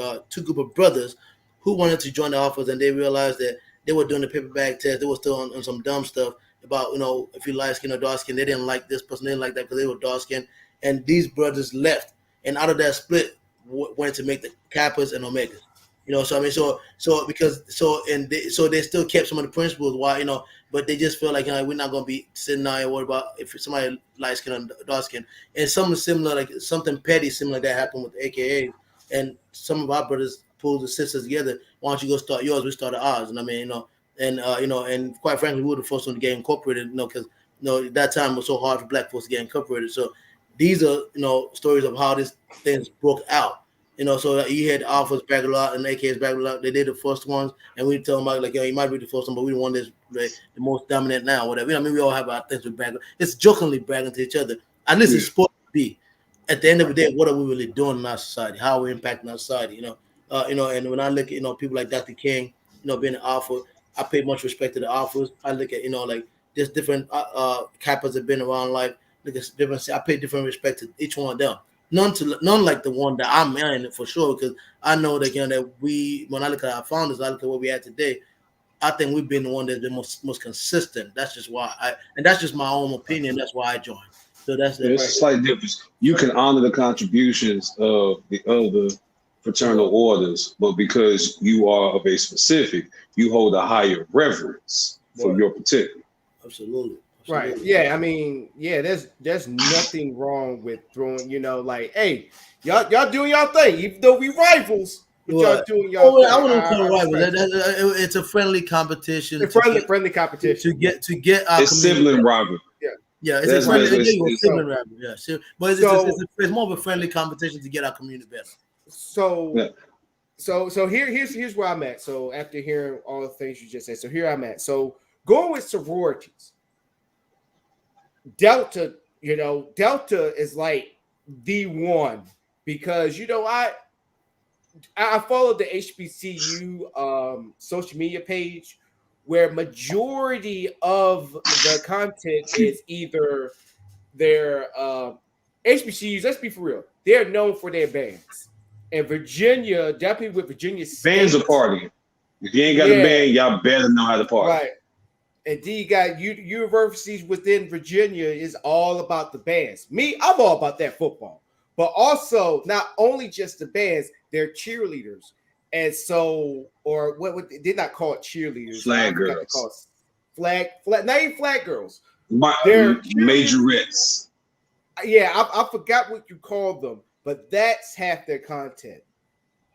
join the alphas, and they realized that they were doing the paper bag test. They were still on some dumb stuff about if you light skin or dark skin. They didn't like this person. They didn't like that because they were dark skin. And these brothers left, and out of that split, went to make the Kappas and Omegas. So they still kept some of the principles. Why but they just feel like we're not gonna be sitting there and worried about if somebody light skin or dark skin. And something similar, like something petty, similar like that happened with the AKA. And some of our brothers pulled the sisters together. Why don't you go start yours? We started ours. And quite frankly, we were the first one to get incorporated. Because at that time it was so hard for Black folks to get incorporated. So these are stories of how this things broke out. So you had Alphas back a lot and AKs back a lot. They did the first ones, and we tell them like, you might be the first one, but we the one that's the most dominant now, whatever. We all have our things with brag. It's jokingly bragging to each other. And this is supposed to be. At the end of the day, what are we really doing in our society? How are we impacting our society? And when I look at people like Dr. King, being an alpha, I pay much respect to the alphas. I look at like there's different Kappas that have been around life. Look at different. I pay different respect to each one of them. None like the one that I'm in for sure, because I know that that when I look at our founders, I look at what we had today. I think we've been the one that's been most consistent. That's just why and that's just my own opinion. That's why I joined. So that's There's a slight difference. You can honor the contributions of the other fraternal orders, but because you are of a specific, you hold a higher reverence for your particular. Absolutely. Right. Yeah. I mean, yeah. There's nothing wrong with throwing. Like, hey, y'all doing y'all thing, even though we rivals. But y'all doing y'all thing. I wouldn't call it rivals. It's a friendly competition. A friendly competition to get our it's sibling rivalry. Yeah, it's a friendly sibling rivalry. Yeah, but it's more of a friendly competition to get our community better. So here's where I'm at. So after hearing all the things you just said, so here I'm at. So going with sororities, Delta is like the one because I followed the HBCU social media page where majority of the content is either their HBCUs. Let's be for real; they're known for their bands. And Virginia, definitely with Virginia State, bands are partying. If you ain't got a band, y'all better know how to party. Right. And then you got universities within Virginia is all about the bands. Me, I'm all about that football. But also, not only just the bands, they're cheerleaders. And so, or what they're not called cheerleaders. Flag girls. Flag, not even flag girls. They're majorettes. Yeah, I forgot what you called them, but that's half their content.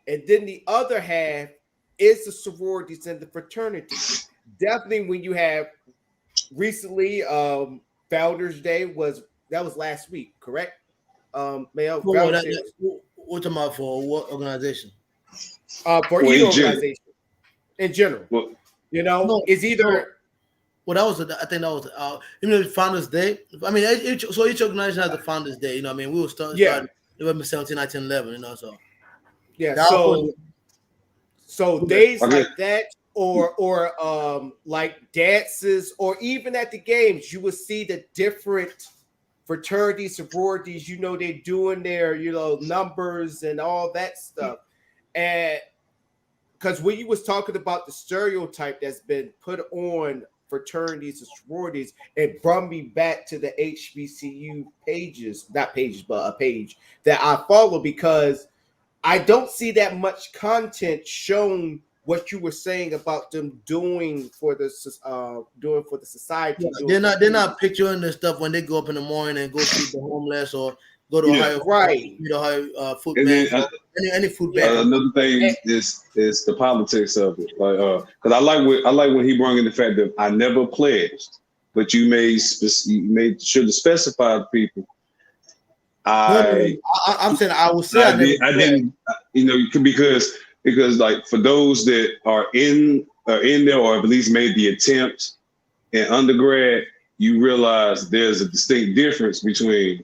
And then the other half is the sororities and the fraternities. Definitely when you have recently Founders Day was last week, correct? Mayo. What talking about for what organization? For each organization in general. It's either. Well, I think that was Founders Day. I mean, each organization has a Founders Day. We will start November 17, 1911. So yeah. So days like that, or like dances, or even at the games, you will see the different fraternities, sororities. They're doing their numbers and all that stuff, and because when you was talking about the stereotype that's been put on fraternities and sororities, it brought me back to the HBCU pages, not pages, but a page that I follow because I don't see that much content shown what you were saying about them doing for the society. Yeah, they're not picturing the stuff when they go up in the morning and go feed the homeless or go to Ohio, Ohio food bank, any food bank. Another thing is the politics of it, because I like when he brought in the fact that I never pledged, but you made sure to specify to people. I'm saying I will say I didn't, because like for those that are in there or at least made the attempt in undergrad, you realize there's a distinct difference between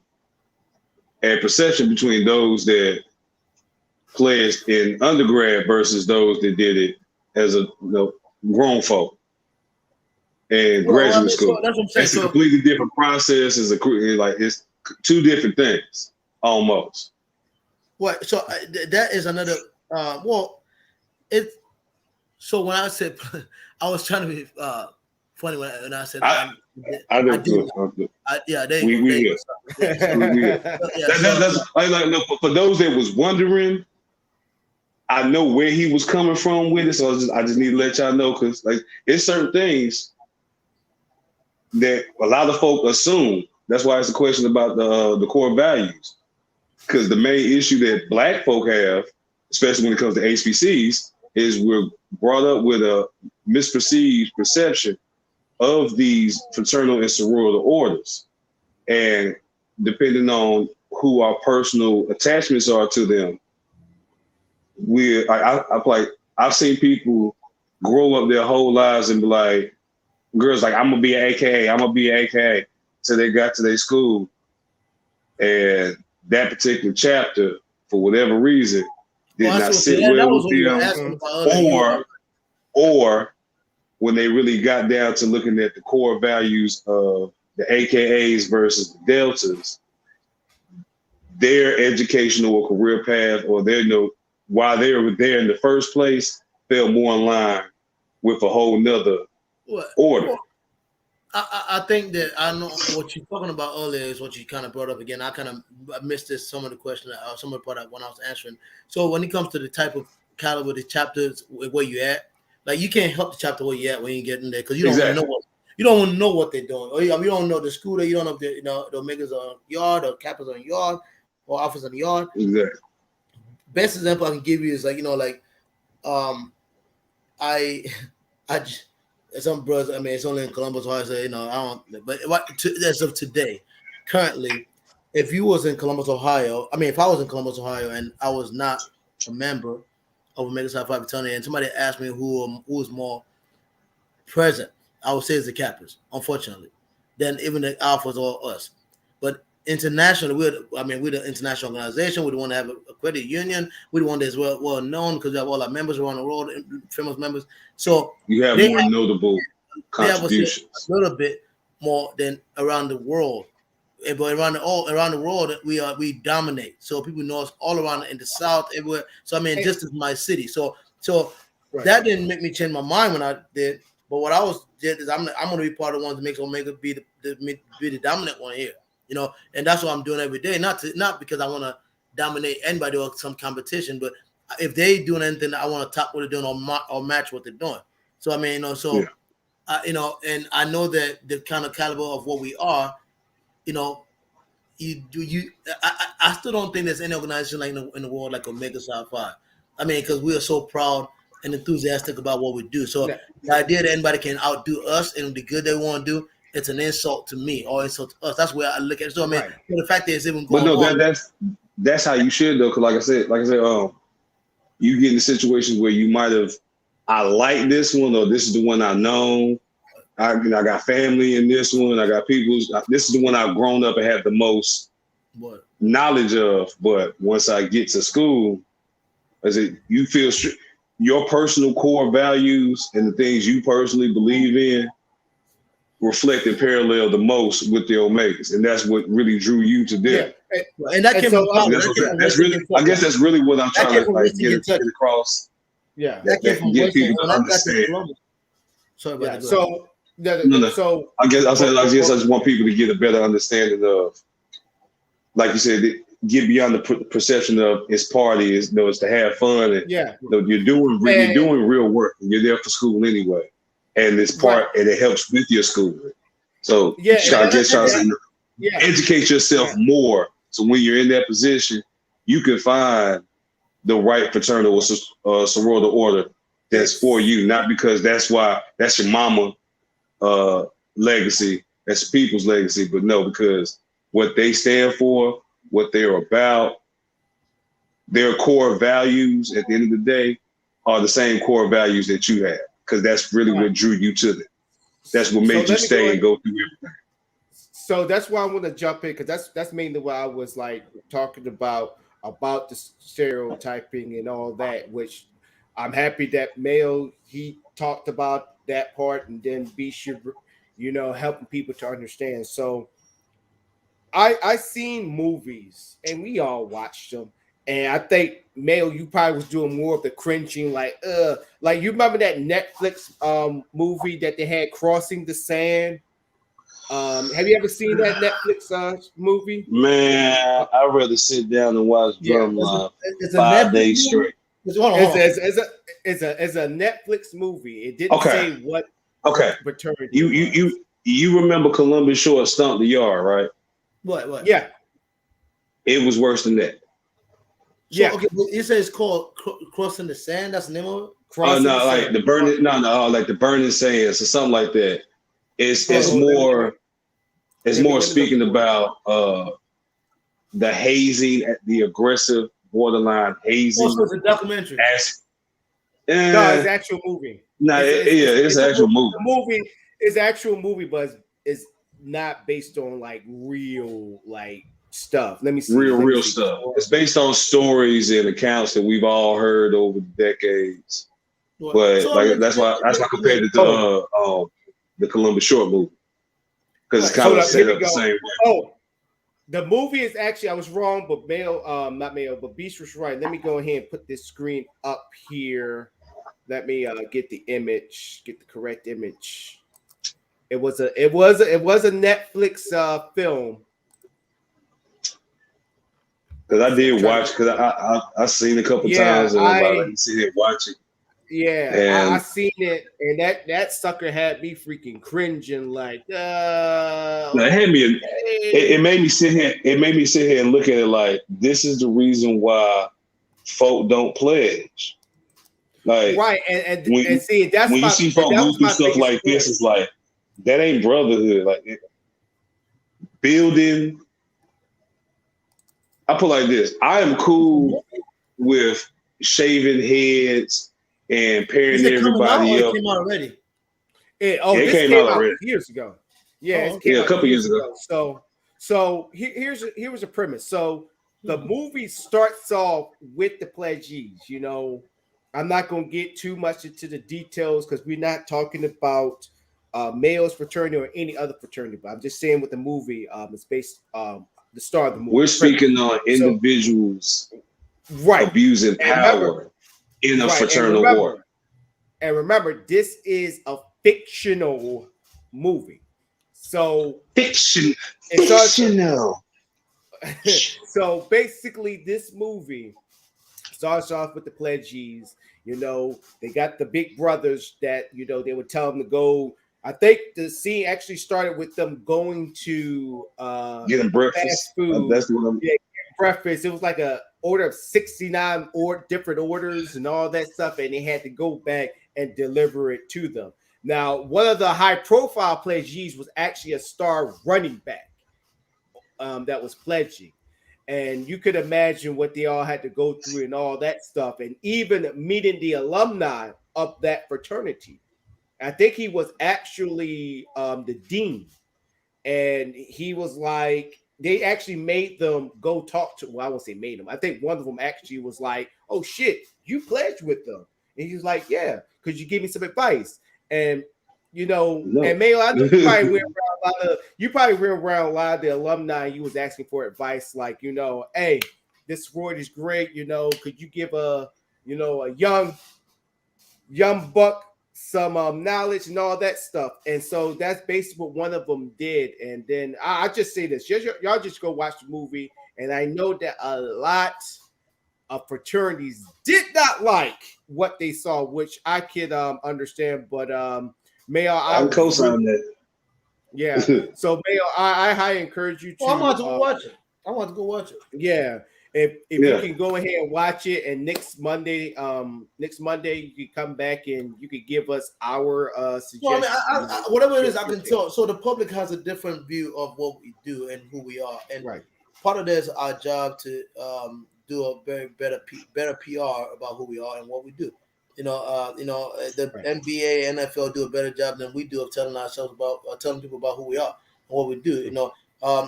a perception between those that pledged in undergrad versus those that did it as a grown folk and graduate school. That's what I'm saying. It's a completely different process. It's two different things almost. What? So that is another. So when I said I was trying to be funny when I said I do. Yeah, there you go. That's for those that was wondering. I know where he was coming from with it, so I just need to let y'all know because it's certain things that a lot of folk assume. That's why it's a question about the core values. Because the main issue that Black folk have, especially when it comes to HBCs, is we're brought up with a misperceived perception of these fraternal and sorority orders. And depending on who our personal attachments are to them, I've seen people grow up their whole lives and be like, girls like, I'm gonna be an AKA, I'm gonna be an AKA, till they got to their school, and that particular chapter, for whatever reason, did not sit well with them, or when they really got down to looking at the core values of the AKAs versus the Deltas, their educational or career path, or their why they were there in the first place, fell more in line with a whole nother What? order. I think that I know what you're talking about earlier is what you kind of brought up again. I missed this some of the question some of the part when I was answering. So when it comes to the type of caliber the chapters where you at, like you can't help the chapter where you at when you get in there because you don't want to know what they're doing. Or you don't know the school that you don't know if the makers are yard or cappers on yard or officers on the yard. Exactly. Best example I can give you is I just some brothers. I mean, it's only in Columbus, Ohio. So I don't. But as of today, currently, if you was in Columbus, Ohio, if I was in Columbus, Ohio, and I was not a member of Omega Psi Phi Fraternity, and somebody asked me who was more present, I would say it's the Kappas, unfortunately, than even the Alphas or us. But internationally, we're the international organization. We want to have a credit union. We want that's well known because we have all our members around the world, famous members. So you have more notable contributions. a little bit more than around the world. But around the world, we dominate. So people know us all around in the South, everywhere. So just as my city. So right. That didn't make me change my mind when I did. But what I did is I'm going to be part of the ones that makes Omega be the dominant one here. And that's what I'm doing every day. Not because I want to dominate anybody or some competition, but if they doing anything, I want to top what they're doing or match what they're doing. So and I know that the kind of caliber of what we are, I still don't think there's any organization like in the world like Omega Psi Phi. Because we are so proud and enthusiastic about what we do. So the idea that anybody can outdo us and the good they want to do, it's an insult to me or insult to us. That's where I look at it. So right. The fact that it's even going on. That's how you should though. Because like I said, you get in situations where you might have, I like this one or this is the one I know. I got family in this one. I got people. This is the one I've grown up and have the most knowledge of. But once I get to school, you feel your personal core values and the things you personally believe in reflect and parallel the most with the Omegas, and that's what really drew you to them. Yeah. And that came from I guess that's really what I'm trying to get across. Yeah, that get people to understand. Sorry about that. So So I guess I just want people to get a better understanding of, like you said, get beyond the perception of it's party, it's to have fun, and you're doing real work. And you're there for school anyway, and it's part and it helps with your schooling. So educate yourself more, so when you're in that position, you can find the right fraternal or sorority order that's for you, not because that's your mama legacy, that's people's legacy, but no, because what they stand for, what they're about, their core values at the end of the day are the same core values that you have, because that's really what drew you to them. That's what made you stay and go through everything. So that's why I want to jump in, because that's mainly what I was like talking about the stereotyping and all that, which I'm happy that Mayo, he talked about that part, and then B should, helping people to understand. So I seen movies and we all watched them. And I think Mayo, you probably was doing more of the cringing, like you remember that Netflix movie that they had, Crossing the Sand? Have you ever seen that Netflix movie? Man, I'd rather sit down and watch Drumline 5 days straight. It's a Netflix movie. It didn't say what fraternity. You remember Columbus Short Stomp the Yard, right? What? Yeah. It was worse than that. So, okay, you say it's called Crossing the Sand. That's the name of it. Like the burning. Like the burning sands or something like that. It's more speaking about the hazing, the aggressive borderline hazing. Also, it's a documentary. No, it's actual movie. It's an actual movie. The movie is actual movie, but it's not based on like real stuff. Let me see. Real stuff. It's based on stories and accounts that we've all heard over the decades. But that's why I compared it to the Columbus Short movie, because it's kind of set up the same way. Oh, the movie is actually, I was wrong, but not Mayo, but Beast was right. Let me go ahead and put this screen up here Let me get the image, get the correct image. It was a Netflix film. Because I did Trying to, watch, because I seen a couple yeah, times, and I'm about like, sit here watching, I and seen it, and that sucker had me freaking cringing, like, it had me. okay. It made me sit here. It made me sit here and look at it like this is the reason why folk don't pledge. Like Right, and when see, when you see folk that go was through my stuff biggest like point. this, it's like that ain't brotherhood. Like building. I put like this. I am cool with shaving heads and Is pairing it coming out or everybody it up. came out already? It This came came out out already. years ago. Yeah, Oh, it okay. came Yeah, a out couple years years ago. ago. So here was a premise. So the movie starts off with the pledgees. You know, I'm not gonna get too much into the details because we're not talking about males fraternity or any other fraternity. But I'm just saying what the movie is based. The star of the movie. We're The premise. speaking on So individuals right, abusing and remember, power in a right, fraternal order. and remember, this is a fictional movie. So Fiction, it starts. fictional. So basically, this movie starts off with the pledgees. You know, they got the big brothers that they would tell them to go. I think the scene actually started with them going to Getting fast breakfast. food. That's the one. Yeah, breakfast. It was like a order of 69 or different orders and all that stuff, and they had to go back and deliver it to them. Now, one of the high-profile pledgees was actually a star running back that was pledging. And you could imagine what they all had to go through and all that stuff, and even meeting the alumni of that fraternity. I think he was actually the dean, and he was like, they actually made them go talk to. Well, I won't say made them. I think one of them actually was like, "Oh shit, you pledged with them," and he was like, "Yeah, because you give me some advice." And No. and Mayo, I know you probably went around a lot of the alumni. You was asking for advice, like, hey, this sorority is great. Could you give a young buck some knowledge and all that stuff. And so that's basically what one of them did. And then I just say this, y'all just go watch the movie. And I know that a lot of fraternities did not like what they saw, which I could understand. But Mayo, I can co-sign that. yeah. So Mayo, I highly encourage you to. Oh, I'm about to go watch it. I want to go watch it. Yeah. If Yeah. you can go ahead and watch it, and next Monday you can come back and you can give us our suggestions. Well, I mean, whatever it is, I can tell. So the public has a different view of what we do and who we are, and right. part of this is our job to do a better PR about who we are and what we do. The Right. NBA, NFL do a better job than we do of telling people about who we are and what we do.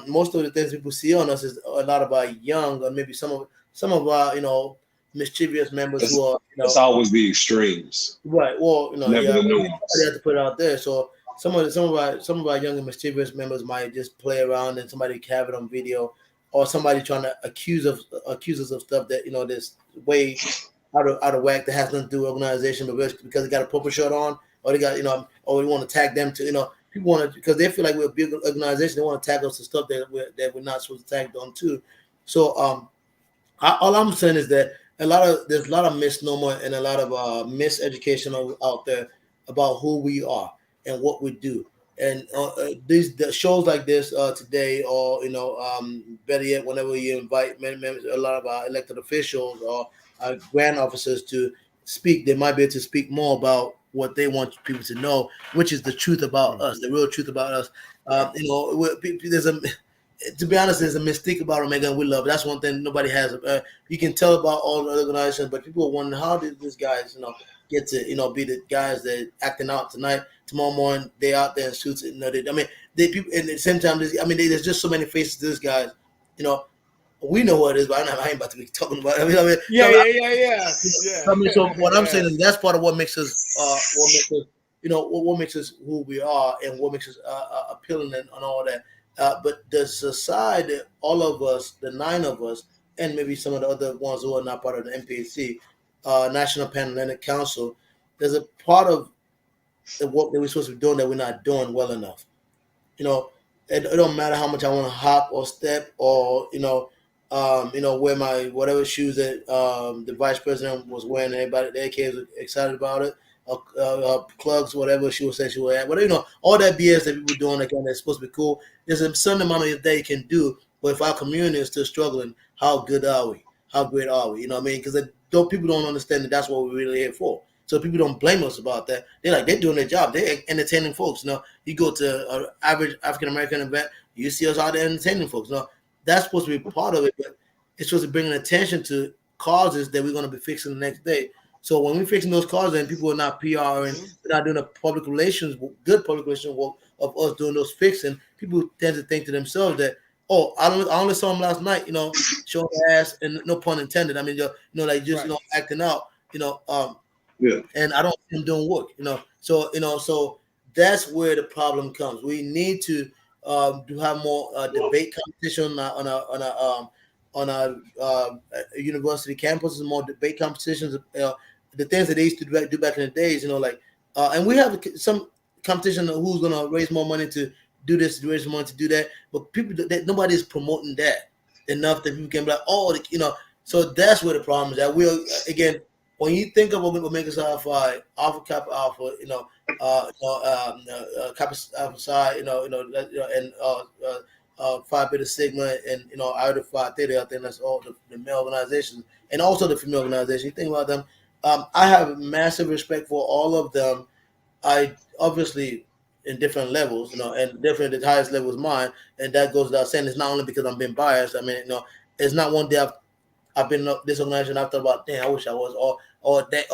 Most of the things people see on us is a lot of our young, or maybe some of our mischievous members who are It's always the extremes. right. Well, Never the somebody nuance. has to put it out there. So some of our young and mischievous members might just play around and somebody have it on video, or somebody trying to accuse us of stuff that this way out of whack that has nothing to do with organization, but because they got a purple shirt on, or they got or we want to tag them to people want to, because they feel like we're a big organization, they want to tag us to stuff that we're not supposed to tag them to. So all I'm saying is that there's a lot of misnomer and a lot of miseducation out there about who we are and what we do. And these shows like this today, or better yet, whenever you invite a lot of our elected officials or our grand officers to speak, they might be able to speak more about what they want people to know, which is the truth about us, the real truth about us. There's a to be honest, there's a mystique about Omega, and we love it. That's one thing nobody has. You can tell about all the organizations, but people are wondering, how did these guys, get to, be the guys that acting out tonight, tomorrow morning they out there in suits. They people, and at the same time, there's just so many faces to this guys. We know what it is, but I ain't about to be talking about it. Yeah. So what I'm saying is that's part of what makes us, what makes us who we are, and what makes us appealing and all that. But the society, all of us, the 9 of us, and maybe some of the other ones who are not part of the NPAC, National Panhellenic Council, there's a part of the work that we're supposed to be doing that we're not doing well enough. It don't matter how much I want to hop or step or wear my whatever shoes that the vice president was wearing. Everybody, the kids were excited about it. Clubs, whatever she would say she would have, whatever, all that BS that people doing again that's supposed to be cool. There's a certain amount of that you can do, but if our community is still struggling, how good are we? How great are we? You know what I mean? Because people don't understand that that's what we're really here for. So people don't blame us about that. They're doing their job. They're entertaining folks. You go to an average African American event, you see us out there entertaining folks. That's supposed to be part of it, but it's supposed to bring attention to causes that we're going to be fixing the next day. So when we're fixing those causes and people are not PRing, they're not doing a good public relations work of us doing those fixing, people tend to think to themselves that, oh, I only saw him last night, showing ass, and no pun intended. I mean, acting out, and I don't see him doing work, So that's where the problem comes. We need to have more debate competition on a university campuses, more debate competitions. The things that they used to do back in the days, and we have some competition of who's going to raise more money to do this, to raise money to do that. But nobody is promoting that enough that people can be like, So that's where the problem is. That again, when you think of Omega Psi Alpha, Alpha Kappa Alpha, Kappa Alpha Psi, and Phi Beta Sigma, and Iota Phi Theta. I think that's all the male organizations, and also the female organization. You think about them. I have massive respect for all of them. I obviously in different levels, and different. The highest level is mine, and that goes without saying. It's not only because I'm being biased. I mean, it's not one day I've been in this organization. I've thought about, damn, I wish I was, or wish I'd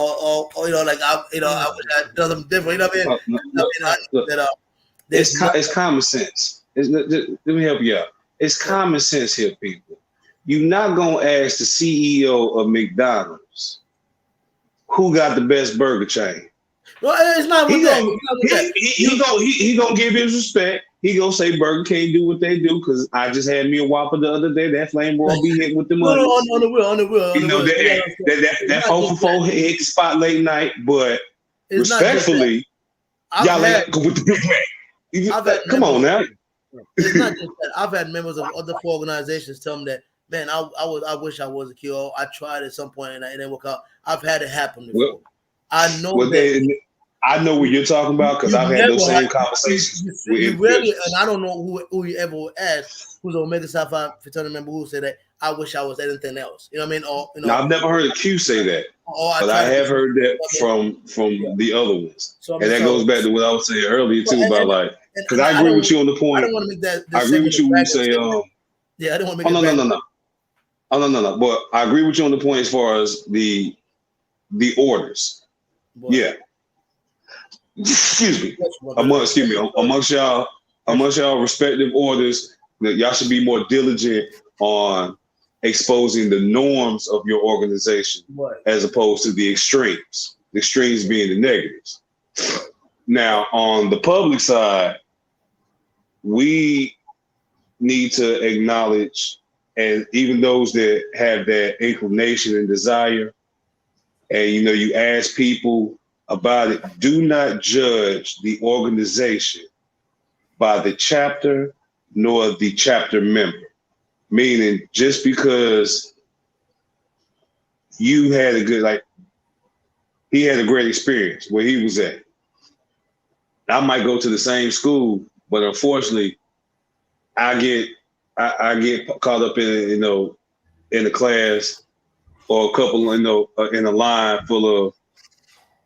done something different. It's common sense. Let me help you out. It's common sense here, people. You're not gonna ask the CEO of McDonald's who got the best burger chain. Well, it's not with that. He gonna give his respect. He gonna say Burger King do what they do because I just had me a Whopper the other day. That flame ball be hit with the money. On the wheel. That 4 for 4 hit the spot late night, but it's respectfully, y'all ain't go with the Big Mac. Come on now. It's not just that. I've had members of other 4 organizations tell me that, man, I wish I was a QO. I tried at some point and it didn't work out. I've had it happen before. Well, I know I know what you're talking about because I've had those same conversations. And I don't know who you ever would ask who's an Omega Psi Phi fraternity member who said that I wish I was anything else. You know what I mean? Or I've never heard a Q say that, but I have heard that from the other ones, and that goes back to what I was saying earlier too about because I agree with you on the point. I don't want to make that. I agree with you when you say yeah, I don't want to make. No. But I agree with you on the point as far as the orders. Boy. Yeah. Excuse me. Amongst y'all respective orders, that y'all should be more diligent on exposing the norms of your organization as opposed to the extremes. The extremes being the negatives. Now, on the public side, we need to acknowledge, and even those that have that inclination and desire, and you ask people about it, do not judge the organization by the chapter nor the chapter member. Meaning, just because you had he had a great experience where he was at. I might go to the same school, but unfortunately, I get caught up in a class or a couple in a line full of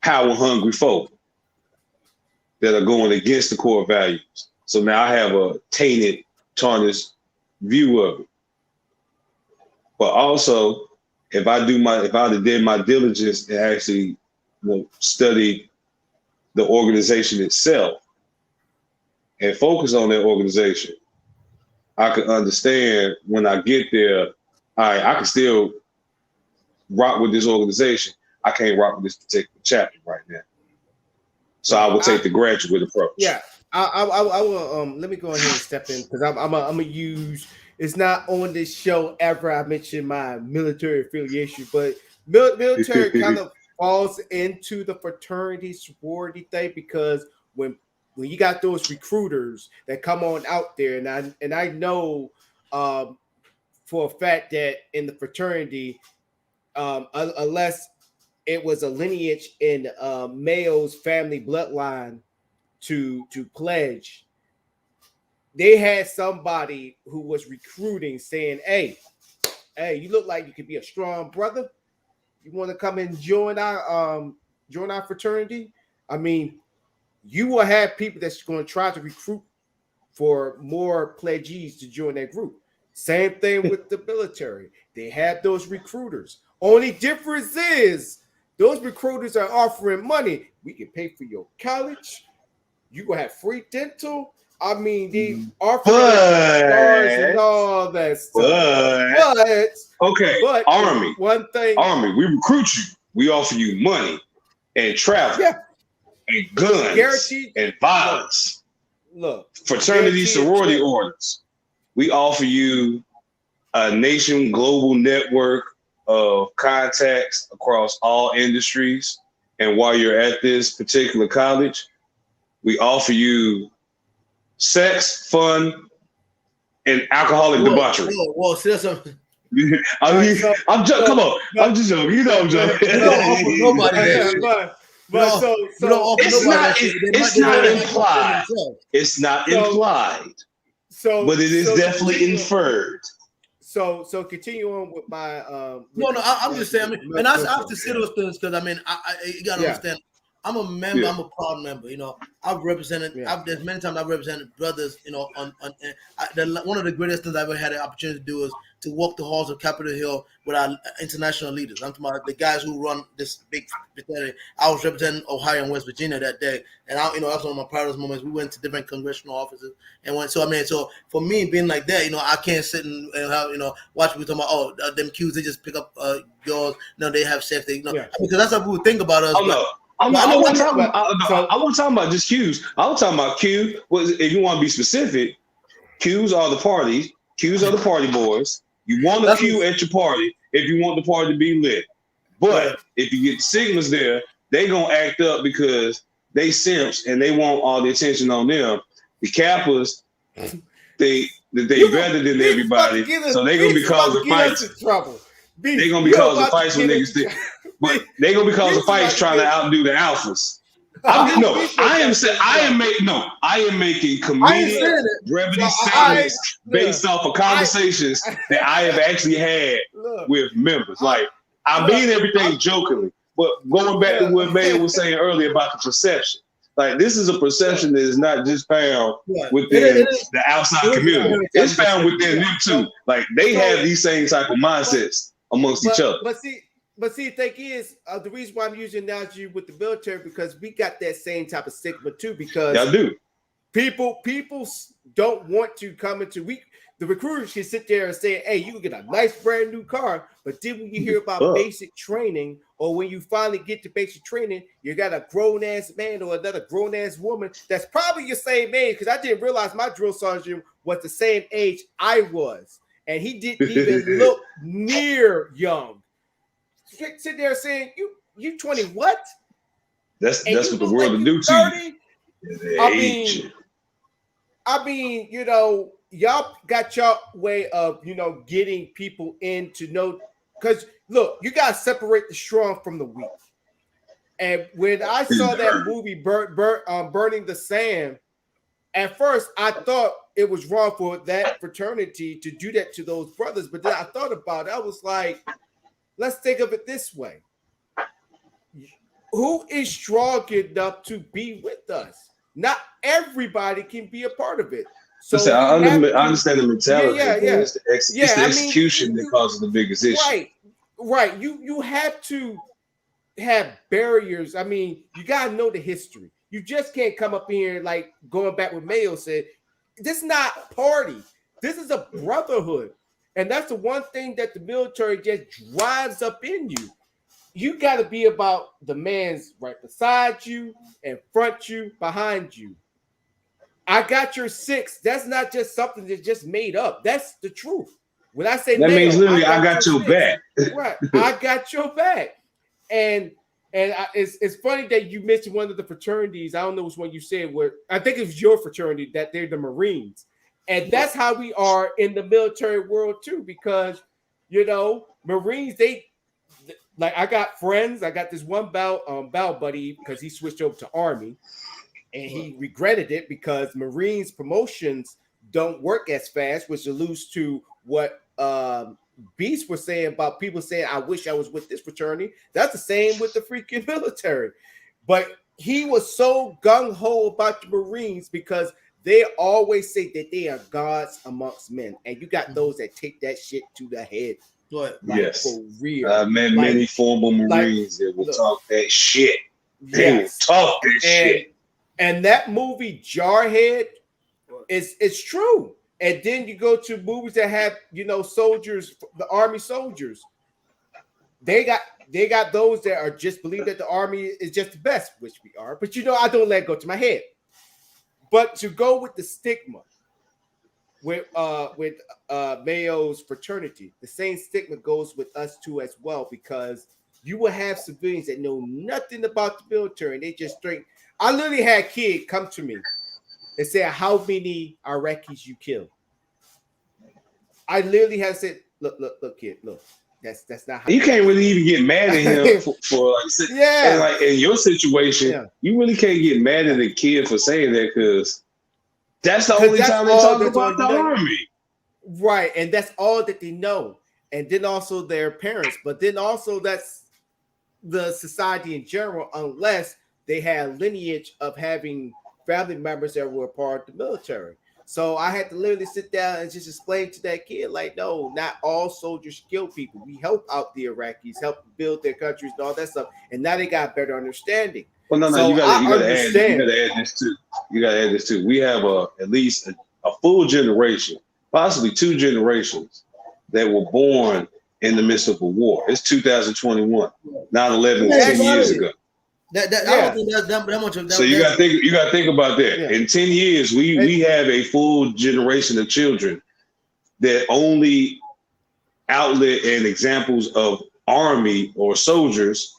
power hungry folk that are going against the core values. So now I have a tainted, tarnished view of it. But also, if I did my diligence and actually study the organization itself and focus on that organization, I could understand when I get there, I can still rock with this organization. I can't rock with this particular chapter right now. So I will take the graduate approach. Yeah, I will. Let me go ahead and step in because I'm gonna use. It's not on this show ever I mention my military affiliation, but military kind of falls into the fraternity sorority thing because when you got those recruiters that come on out there, and I know for a fact that in the fraternity, unless it was a lineage in Mayo's family bloodline to pledge, they had somebody who was recruiting saying, hey, you look like you could be a strong brother. You want to come and join our fraternity? I mean, you will have people that's going to try to recruit for more pledgees to join that group. Same thing with the military. They have those recruiters. Only difference is those recruiters are offering money. We can pay for your college. You gonna have free dental. I mean, they offering stars and all that stuff. But Army, one thing, Army, we recruit you. We offer you money and travel and guns guaranteed, and violence. Look, fraternity, sorority orders. We offer you a nation global network of contacts across all industries. And while you're at this particular college, we offer you sex, fun, and alcoholic debauchery. Whoa, see that's something. I'm just come on. I'm just joking. You know I'm joking. Nobody it's not implied. It's not implied. But it is definitely inferred. So continue on with my. I'm just saying. I mean, and I have to say those things because I mean, you gotta understand. I'm a member. I'm a proud member. You know, I've represented. There's many times I've represented brothers. You know, one of the greatest things I've ever had the opportunity to do is to walk the halls of Capitol Hill with our international leaders. I'm talking about the guys who run this big fraternity. I was representing Ohio and West Virginia that day, and that's one of my proudest moments. We went to different congressional offices and went. So for me being like that, I can't sit and have watch people talking about them Qs. They just pick up girls. No, they have safety. Because that's how people think about us. I wasn't talking about just Qs. I was talking about Q. If you want to be specific, Qs are the parties. Qs are the party boys. You want a Q at your party if you want the party to be lit. But if you get the Sigmas there, they gonna act up because they simps and they want all the attention on them. The Kappas, they better than everybody, so they gonna be causing fights. They gonna be causing fights when niggas think. But they gonna be causing fights trying to outdo the alphas. I am making comedic brevity statements based off of conversations that I have actually had with members. Like I mean everything jokingly, but going back to what May was saying earlier about the perception. Like this is a perception that is not just found within the outside community. It's found within them too. Like they have these same type of mindsets amongst each other. But see, the thing is, the reason why I'm using analogy with the military because we got that same type of stigma too. Because y'all do. People don't want to come into the recruiters can sit there and say, "Hey, you can get a nice brand new car," but then when you hear about basic training, or when you finally get to basic training, you got a grown ass man or another grown ass woman that's probably your same age. Because I didn't realize my drill sergeant was the same age I was, and he didn't even look near young. Sit there saying you 20 what? That's what the world will do to you. I mean, y'all got your way of getting people in to know because look, you gotta separate the strong from the weak. And when I saw that movie Burning the Sand, at first I thought it was wrong for that fraternity to do that to those brothers, but then I thought about it. I was like, let's think of it this way. Who is strong enough to be with us? Not everybody can be a part of it. So I understand the mentality. It's the execution that causes the biggest issue. Right. You have to have barriers. I mean, you got to know the history. You just can't come up here like going back what Mayo said. This is not a party. This is a brotherhood. And that's the one thing that the military just drives up in you. You got to be about the man's right beside you, in front you, behind you. I got your six. That's not just something that's just made up. That's the truth. When I say that means literally, I got your back. Right. I got your back. And And it's funny that you mentioned one of the fraternities. I don't know which one you said. Where I think it was your fraternity that they're the Marines, and that's how we are in the military world too. Because Marines, they like I got friends. I got this one battle buddy because he switched over to Army, and he regretted it because Marines promotions don't work as fast, which alludes to what Beast was saying about people saying, I wish I was with this fraternity. That's the same with the freaking military. But he was so gung-ho about the Marines because they always say that they are gods amongst men. And you got those that take that shit to the head. Like, yes. For real. I met many former Marines that will talk that shit. They will talk that shit. And that movie, Jarhead, it's true. And then you go to movies that have, soldiers, the Army soldiers. They got those that are just believe that the Army is just the best, which we are. But I don't let it go to my head. But to go with the stigma with Mayo's fraternity, the same stigma goes with us too as well, because you will have civilians that know nothing about the military and they just straight. I literally had a kid come to me and say, how many Iraqis you killed? I literally have said, look, kid, look, that's not how you can't really even get mad at him for like, and like in your situation, you really can't get mad at a kid for saying that because that's the only time they talk about the Army. Right, and that's all that they know. And then also their parents, but then also that's the society in general, unless they had lineage of having family members that were part of the military. So I had to literally sit down and just explain to that kid, like, no, not all soldiers kill people. We help out the Iraqis, help build their countries and all that stuff. And now they got better understanding. Well, no, so you gotta add this too. You gotta add this too. We have at least a full generation, possibly 2 generations that were born in the midst of a war. It's 2021. 9/11 was 10 years ago. I don't think that much of that. So you gotta think about that. Yeah. In 10 years, we have a full generation of children that only outlet and examples of Army or soldiers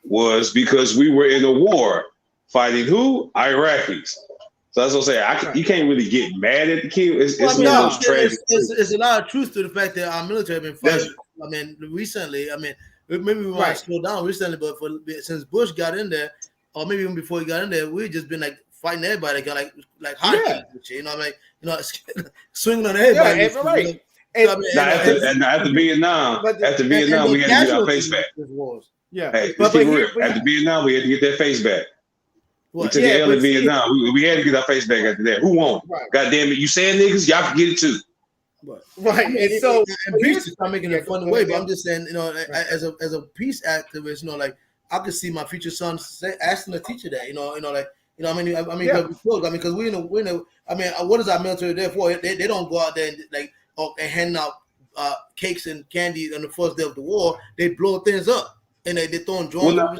was because we were in a war fighting who? Iraqis. So that's what I'm saying. You can't really get mad at the kid. It's a lot of truth to the fact that our military have been fighting. I mean, recently. I mean, maybe we might slow down recently, but since Bush got in there, or maybe even before he got in there, we've just been like fighting everybody, like hockey, you know, like swinging on everybody. Yeah, right. After Vietnam, we had to get our face back. Yeah, hey, but real. After Vietnam, we had to get that face back. What? We took an L in Vietnam. We had to get our face back after that. Who won? Right. God damn it! You saying niggas, y'all can get it too. Right, and so peace is not making it a fun way, but I'm just saying, as a peace activist, like I could see my future son asking the teacher that, because we know, what is our military there for? They don't go out there and hand out cakes and candy on the first day of the war. They blow things up and they throwing drones. No.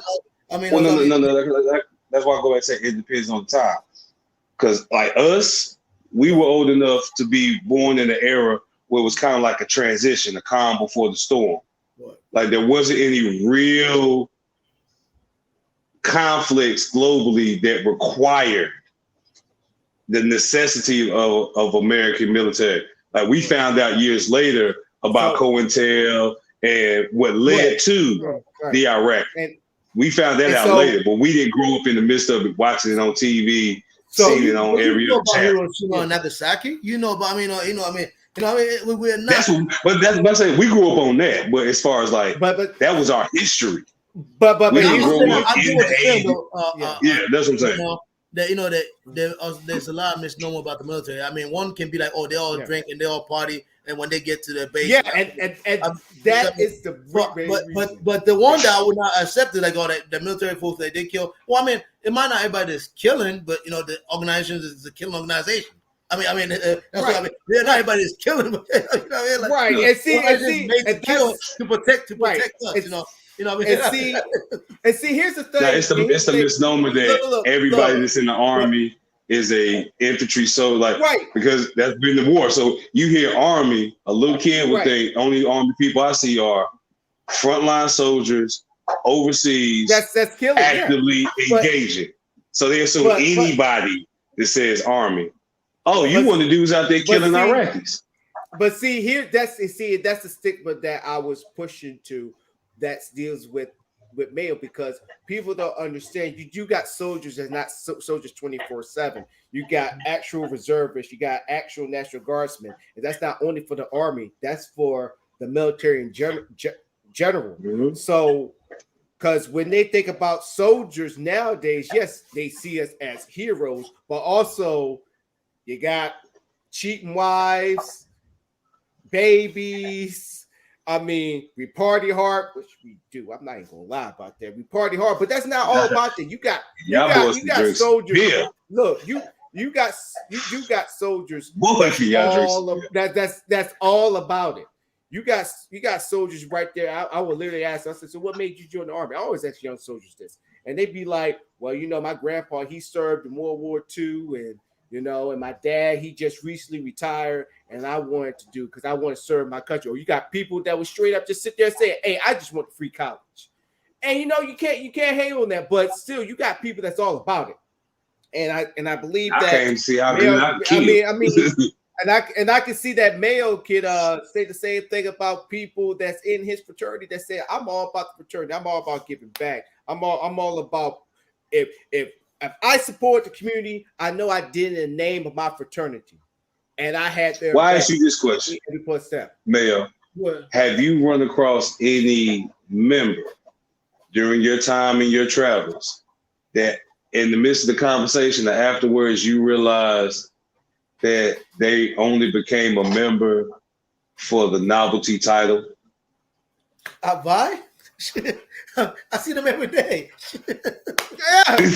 That's why I go back and say it depends on the time, because like us. We were old enough to be born in an era where it was kind of like a transition, a calm before the storm. What? Like there wasn't any real conflicts globally that required the necessity of American military. Like we found out years later about COINTEL and what led to the Iraq. We found that out later, but we didn't grow up in the midst of it, watching it on TV. Seen it on every other channel. Nagasaki, we're not. That's what I'm saying. We grew up on that, but as far as like, but that was our history. But we didn't grow up in the 80s. That's what I'm saying. There's a lot of misnomer about the military. I mean, one can be like, oh, they all drink and they all party, and when they get to their base, and that is the but the one that I would not accept is like, oh, the military folks that they kill. Well, I mean, it might not everybody is killing, but the organization is a killing organization. That's what I mean. Not everybody is killing, but right. And see, and kill to protect us. And see, here's the thing. It's the misnomer that everybody that's in the Army is a infantry soldier, because that's been the war. So you hear Army, a little kid would think only Army people I see are frontline soldiers overseas That's killing. actively engaging. So they assume anybody that says army. Oh, you want the dudes out there killing Iraqis. But see, that's the stigma that I was pushing to that deals with male, because people don't understand. You got soldiers that's not soldiers 24/7. You got actual reservists. You got actual National Guardsmen. And that's not only for the army. That's for the military in general. Mm-hmm. So, because when they think about soldiers nowadays, yes, they see us as heroes, but also you got cheating wives, babies. I mean, we party hard, which we do. I'm not even gonna lie about that. We party hard, but that's not all about that. You got soldiers. Yeah. Look, you got soldiers. That's all about it. You got soldiers right there. I would literally ask. I said, so what made you join the army? I always ask young soldiers this, and they'd be like, well, my grandpa, he served in World War II, and my dad, he just recently retired, and I wanted to do because I want to serve my country. Or you got people that would straight up just sit there and say, hey, I just want free college. And you can't hate on that, but still you got people that's all about it. And I believe that I can't see how I mean and I can see that Mayo could say the same thing about people that's in his fraternity that say, I'm all about the fraternity, I'm all about giving back. I'm all about if I support the community, I know I did in the name of my fraternity. And I had their Why ask you this question? Mayo, have you run across any member during your time in your travels that in the midst of the conversation or afterwards you realized that they only became a member for the novelty title? Why? I see them every day. You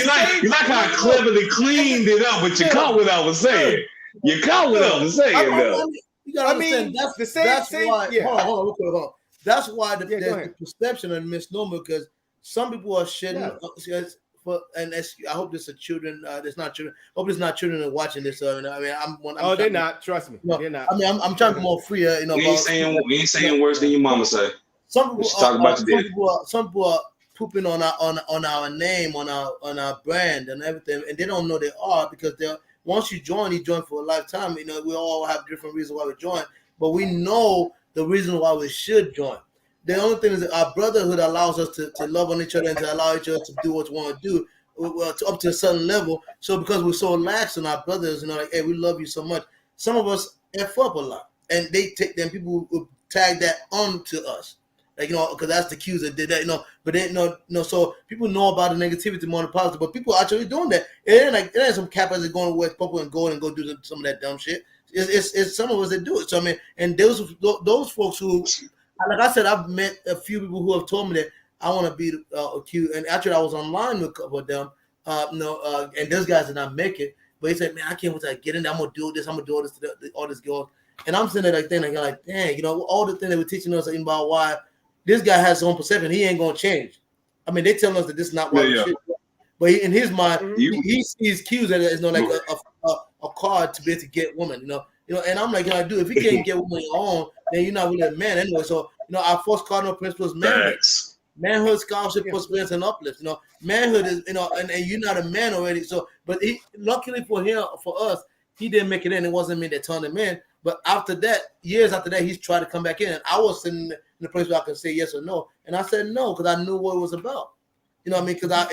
like how I cleverly cleaned it up, but you caught what I was saying. You caught what I was saying, though. You gotta understand, that's why. Hold on. That's why the perception and misnomer, because some people are shitting. I hope there's children. There's not children. I hope there's not children watching this. They're not. Trust me, they're not. I mean, I'm trying to be more free. We ain't saying worse than your mama say. Some people are pooping on our name, on our brand and everything, and they don't know they are, because once you join for a lifetime. We all have different reasons why we join, but we know the reason why we should join. The only thing is that our brotherhood allows us to love on each other and to allow each other to do what we want to do up to a certain level. So because we're so lax on our brothers, like, hey, we love you so much. Some of us F up a lot, and people will tag that onto us. Like, because that's the cues that did that, but they so people know about the negativity more than the positive, but people are actually doing that. It ain't some cappers that going to West Purple and go do some of that dumb shit. It's some of us that do it. So I mean, and those folks who, like I said, I've met a few people who have told me that I want to be accused, and actually I was online with a couple of them, and those guys did not make it, but he said, man, I can't wait to get in there. I'm gonna do this. I'm gonna do all this to all this girls, and I'm sitting there like, dang, all the things they were teaching us about why this guy has his own perception. He ain't gonna change. I mean, they telling us that this is not why we should. But in his mind, he sees cues as like a card to be able to get women. And I'm like, dude, if you can't get women on your own, then you're not really a man anyway. So our first cardinal principle is manhood. Manhood, scholarship, perseverance, and uplift. Manhood is and you're not a man already. So, but luckily for us, he didn't make it in. It wasn't me that turned him in. But years after that, he's tried to come back in. And I was sitting in the place where I could say yes or no, and I said no because I knew what it was about. You know what I mean? Because I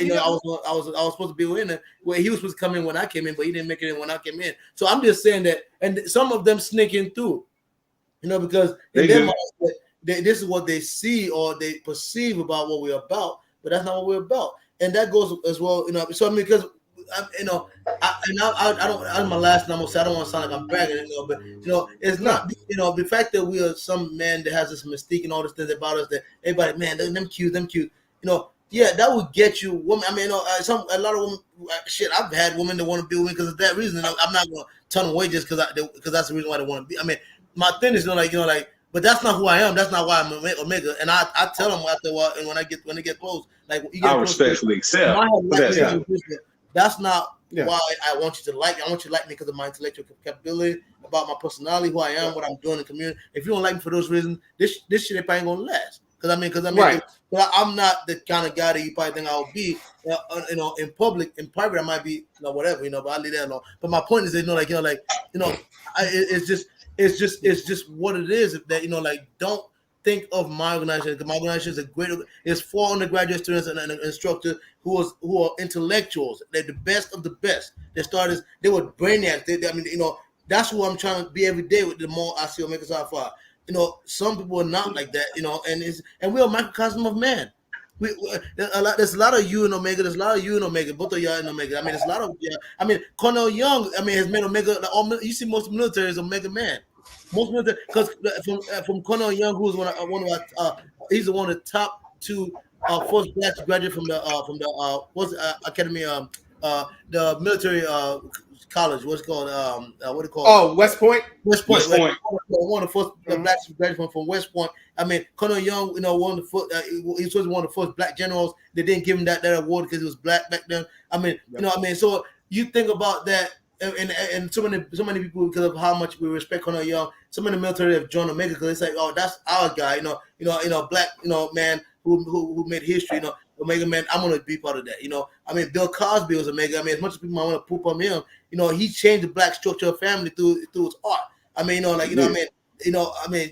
was supposed to be in it where he was supposed to come in when I came in, but he didn't make it in when I came in. So I'm just saying that, and some of them sneak in through, because in their minds, this is what they see or they perceive about what we're about, but that's not what we're about, and that goes as well. So I mean, because I don't. That's my last number. So I don't want to sound like I'm bragging, but it's not. The fact that we are some man that has this mystique and all these things about us that everybody, man, them cute. Yeah, that would get you women. I mean, a lot of women. Shit, I've had women that want to be with me because of that reason. I'm not going to turn away just because that's the reason why they want to be. I mean, my thing is but that's not who I am. That's not why I'm Omega. And I tell them after a while, and when they get close, like I respectfully accept. That's not why I want you to like me. I want you to like me because of my intellectual capability, about my personality, who I am, what I'm doing in the community. If you don't like me for those reasons, this shit ain't probably gonna last. Because I'm not the kind of guy that you probably think I'll be. In public, in private, I might be, whatever, but I'll leave that alone. But my point is, it's just what it is. That don't think of my organization. Because my organization is it's for undergraduate students and instructors who are intellectuals. They're the best of the best. They were brainiacs. That's who I'm trying to be every day. With the more I see Omega Psi Phi. Some people are not like that. And we're a microcosm of man. There's a lot of you in Omega. There's a lot of you in Omega. Both of y'all in Omega. There's a lot of Cornell Young. Has made Omega. You see, most military is Omega man. Most military, because from Cornell Young, who was he's one of the top two first black to graduate from the academy, the military college. What's it called? What do you call it? Oh, West Point. West Point. One of the first blacks to graduate from West Point. Colonel Young, one of the first, he was one of the first black generals. They didn't give him that award because he was black back then. So you think about that, and so many people, because of how much we respect Colonel Young, some in the military have joined Omega because they say, oh, that's our guy, black, man who made history, Omega man, I'm gonna be part of that. Bill Cosby was Omega. As much as people might want to poop on him, he changed the black structure of family through his art.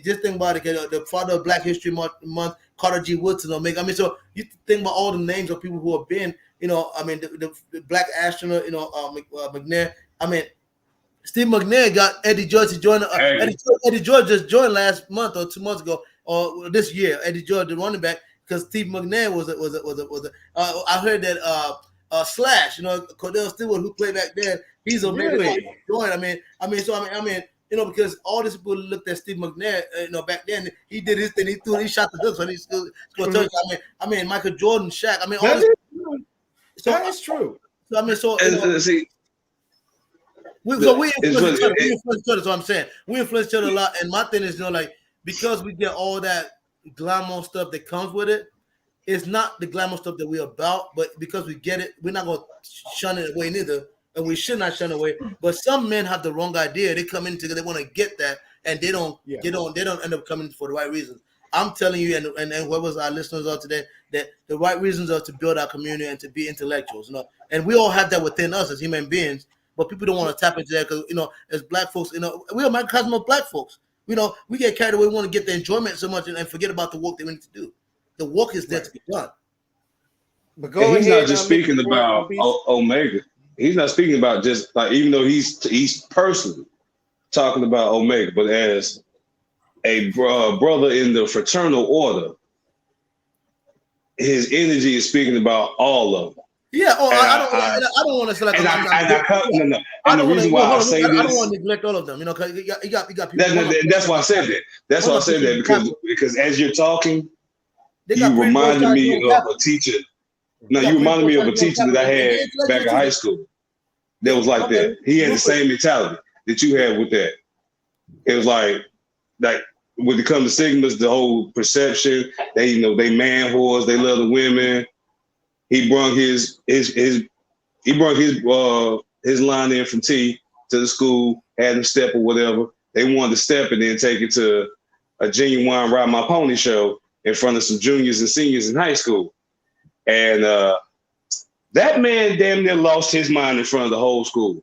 Just think about it. The father of Black History Month, Carter G. Woodson, Omega. So you think about all the names of people who have been, the black astronaut, McNair. Steve McNair got Eddie George to join. Eddie George just joined last month or 2 months ago, or this year. Eddie George, the running back, because Steve McNair was a. I heard that Slash, Cordell Stewart, who played back then, he's a really join. Because all these people looked at Steve McNair, back then he did his thing. He shot the hooks when he scored touchdowns. Michael Jordan, Shaq. That is true. We influence each other. That's what I'm saying. We influence each other a lot. And my thing is, because we get all that glamour stuff that comes with it, it's not the glamour stuff that we're about, but because we get it, we're not going to shun it away neither. And we should not shun away. But some men have the wrong idea. They come in because they want to get that, and they don't end up coming for the right reasons. I'm telling you, and whoever our listeners are today, that the right reasons are to build our community and to be intellectuals. And we all have that within us as human beings. But people don't want to tap into that because, as black folks, we're a microcosm of black folks. We get carried away. We want to get the enjoyment so much and forget about the work that we need to do. The work is there to be done. But he's not just speaking about Omega. He's not speaking about just even though he's personally talking about Omega, but as a brother in the fraternal order, his energy is speaking about all of them. Yeah. I don't want to select. And the reason why I say this, I don't want to neglect all of them. Because you got people. That's why I said that. That's why I said that because as you're talking, you reminded me of a teacher. No, you reminded me of a teacher that I had back in high school. That was like that. He had the same mentality that you had with that. It was like when it comes to Sigmas, the whole perception, they man whores, they love the women. He brought his line in from T to the school, had him step or whatever. They wanted to step and then take it to a genuine Ride My Pony show in front of some juniors and seniors in high school. And that man damn near lost his mind in front of the whole school.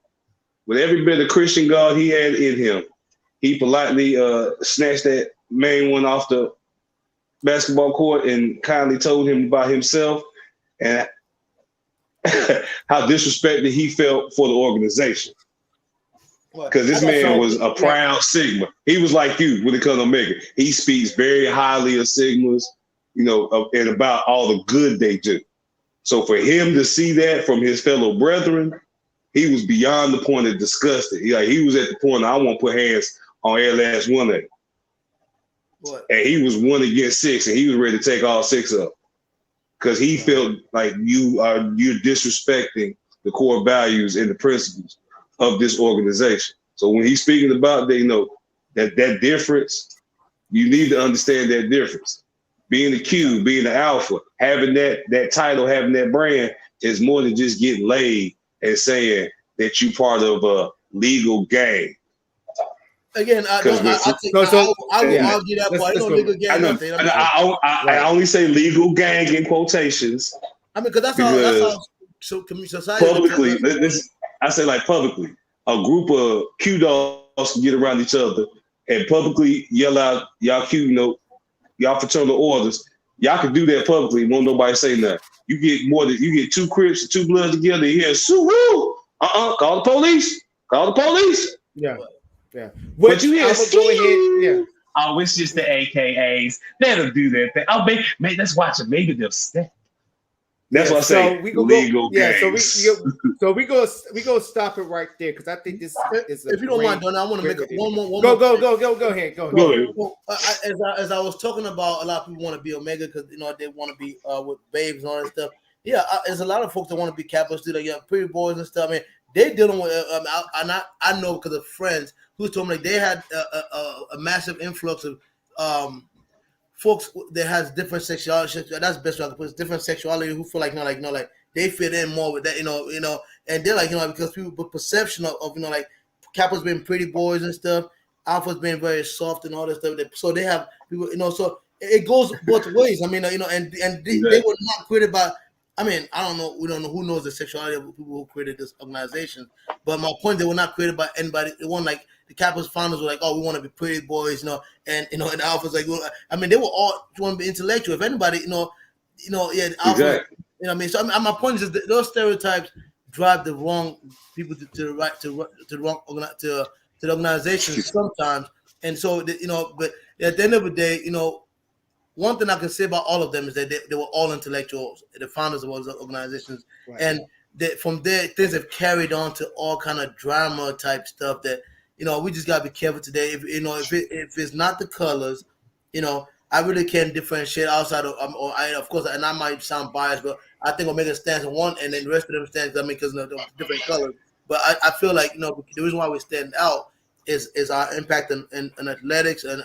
With every bit of Christian God he had in him, he politely snatched that main one off the basketball court and kindly told him about himself and how disrespected he felt for the organization. Because this man was a proud Sigma. He was like you when it comes to Omega. He speaks very highly of Sigmas, and about all the good they do. So for him to see that from his fellow brethren, he was beyond the point of disgusted. He was at the point I want to put hands on every last one of them. And he was 1 against 6, and he was ready to take all 6 up. Because he felt like you're disrespecting the core values and the principles of this organization. So when he's speaking about that difference, you need to understand that difference. Being the Q, being the alpha, having that title, having that brand is more than just getting laid and saying that you part of a legal gang. Again, I don't. I will yeah. argue that part. I Let's don't go. legal I gang know. nothing. I only say legal gang in quotations I mean, because that's because how society. publicly, I say like publicly, a group of Q dogs can get around each other and publicly yell out y'all Q note, y'all fraternal orders. Y'all can do that publicly. Won't nobody say nothing. You get two Crips and two Bloods together. You hear "Sue-woo!" Call the police. Call the police. Yeah. Yeah. But you hear I'm gonna go ahead. Yeah. Oh, it's just the AKAs. Let do that thing. Oh, maybe let's watch it. Maybe they'll stay. That's what I say. So we go legal yeah. gangs. So we go stop it right there because I think this is. If you don't mind, Don, I want to make one more. Go ahead. Go ahead. Well, as I was talking about, a lot of people want to be Omega because they want to be with babes and all that stuff. Yeah, there's a lot of folks that want to be Kappas too. Like pretty boys and stuff. I mean, they dealing with. I know because of friends who told me like they had a massive influx of folks that has different sexuality. That's the best way I can put it. Different sexuality who feel like like they fit in more with that. And they're like because people with perception of like Kappas being pretty boys and stuff. Alpha's being very soft and all that stuff. So they have people, so it goes both ways. I mean, and they were not created by. I mean, I don't know. We don't know who knows the sexuality of people who created this organization. But my point, they were not created by anybody. It wasn't like the Kappa's founders were like, "Oh, we want to be pretty boys," and the Alpha's like, well, I mean, they were all want to be intellectual. If anybody, yeah, the Alpha. Exactly. I mean, so my point is that those stereotypes drive the wrong people to the organization sometimes, and so but at the end of the day, one thing I can say about all of them is that they were all intellectuals, the founders of all those organizations, right. And that from there things have carried on to all kind of drama type stuff that we just gotta be careful today. If if it's not the colors, I really can't differentiate outside of of course, and I might sound biased, but I think Omega stands in one, and then the rest of them stands. I mean, because of the different colors. But I feel like the reason why we stand out is our impact in athletics and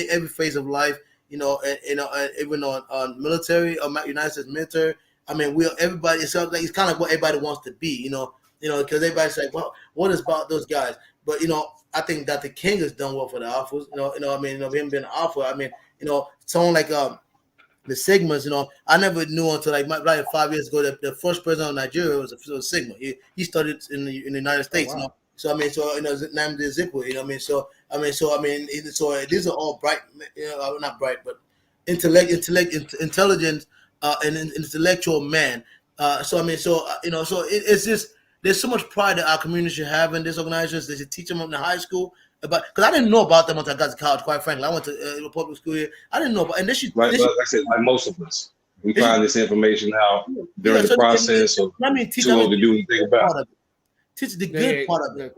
every phase of life. Even on military or United States military. I mean, everybody. It's like it's kind of what everybody wants to be. Because everybody's like, well, what is about those guys? But I think that the King has done well for the Alphas. I mean, him being an Alpha. I mean, someone like the Sigmas. I never knew until like 5 years ago that the first president of Nigeria was a Sigma. He studied in the United States. Oh, wow. So I mean, named Zikwe. So these are all bright, not bright, but intelligent, and intellectual man. So it's just there's so much pride that our community should have in this organization. They should teach them in the high school about, because I didn't know about them until I got to college. Quite frankly, I went to public school here. I didn't know about, and they should. Like I said, like most of us, we find this information out during the process. So too old to do anything about it. Teach the good part of it.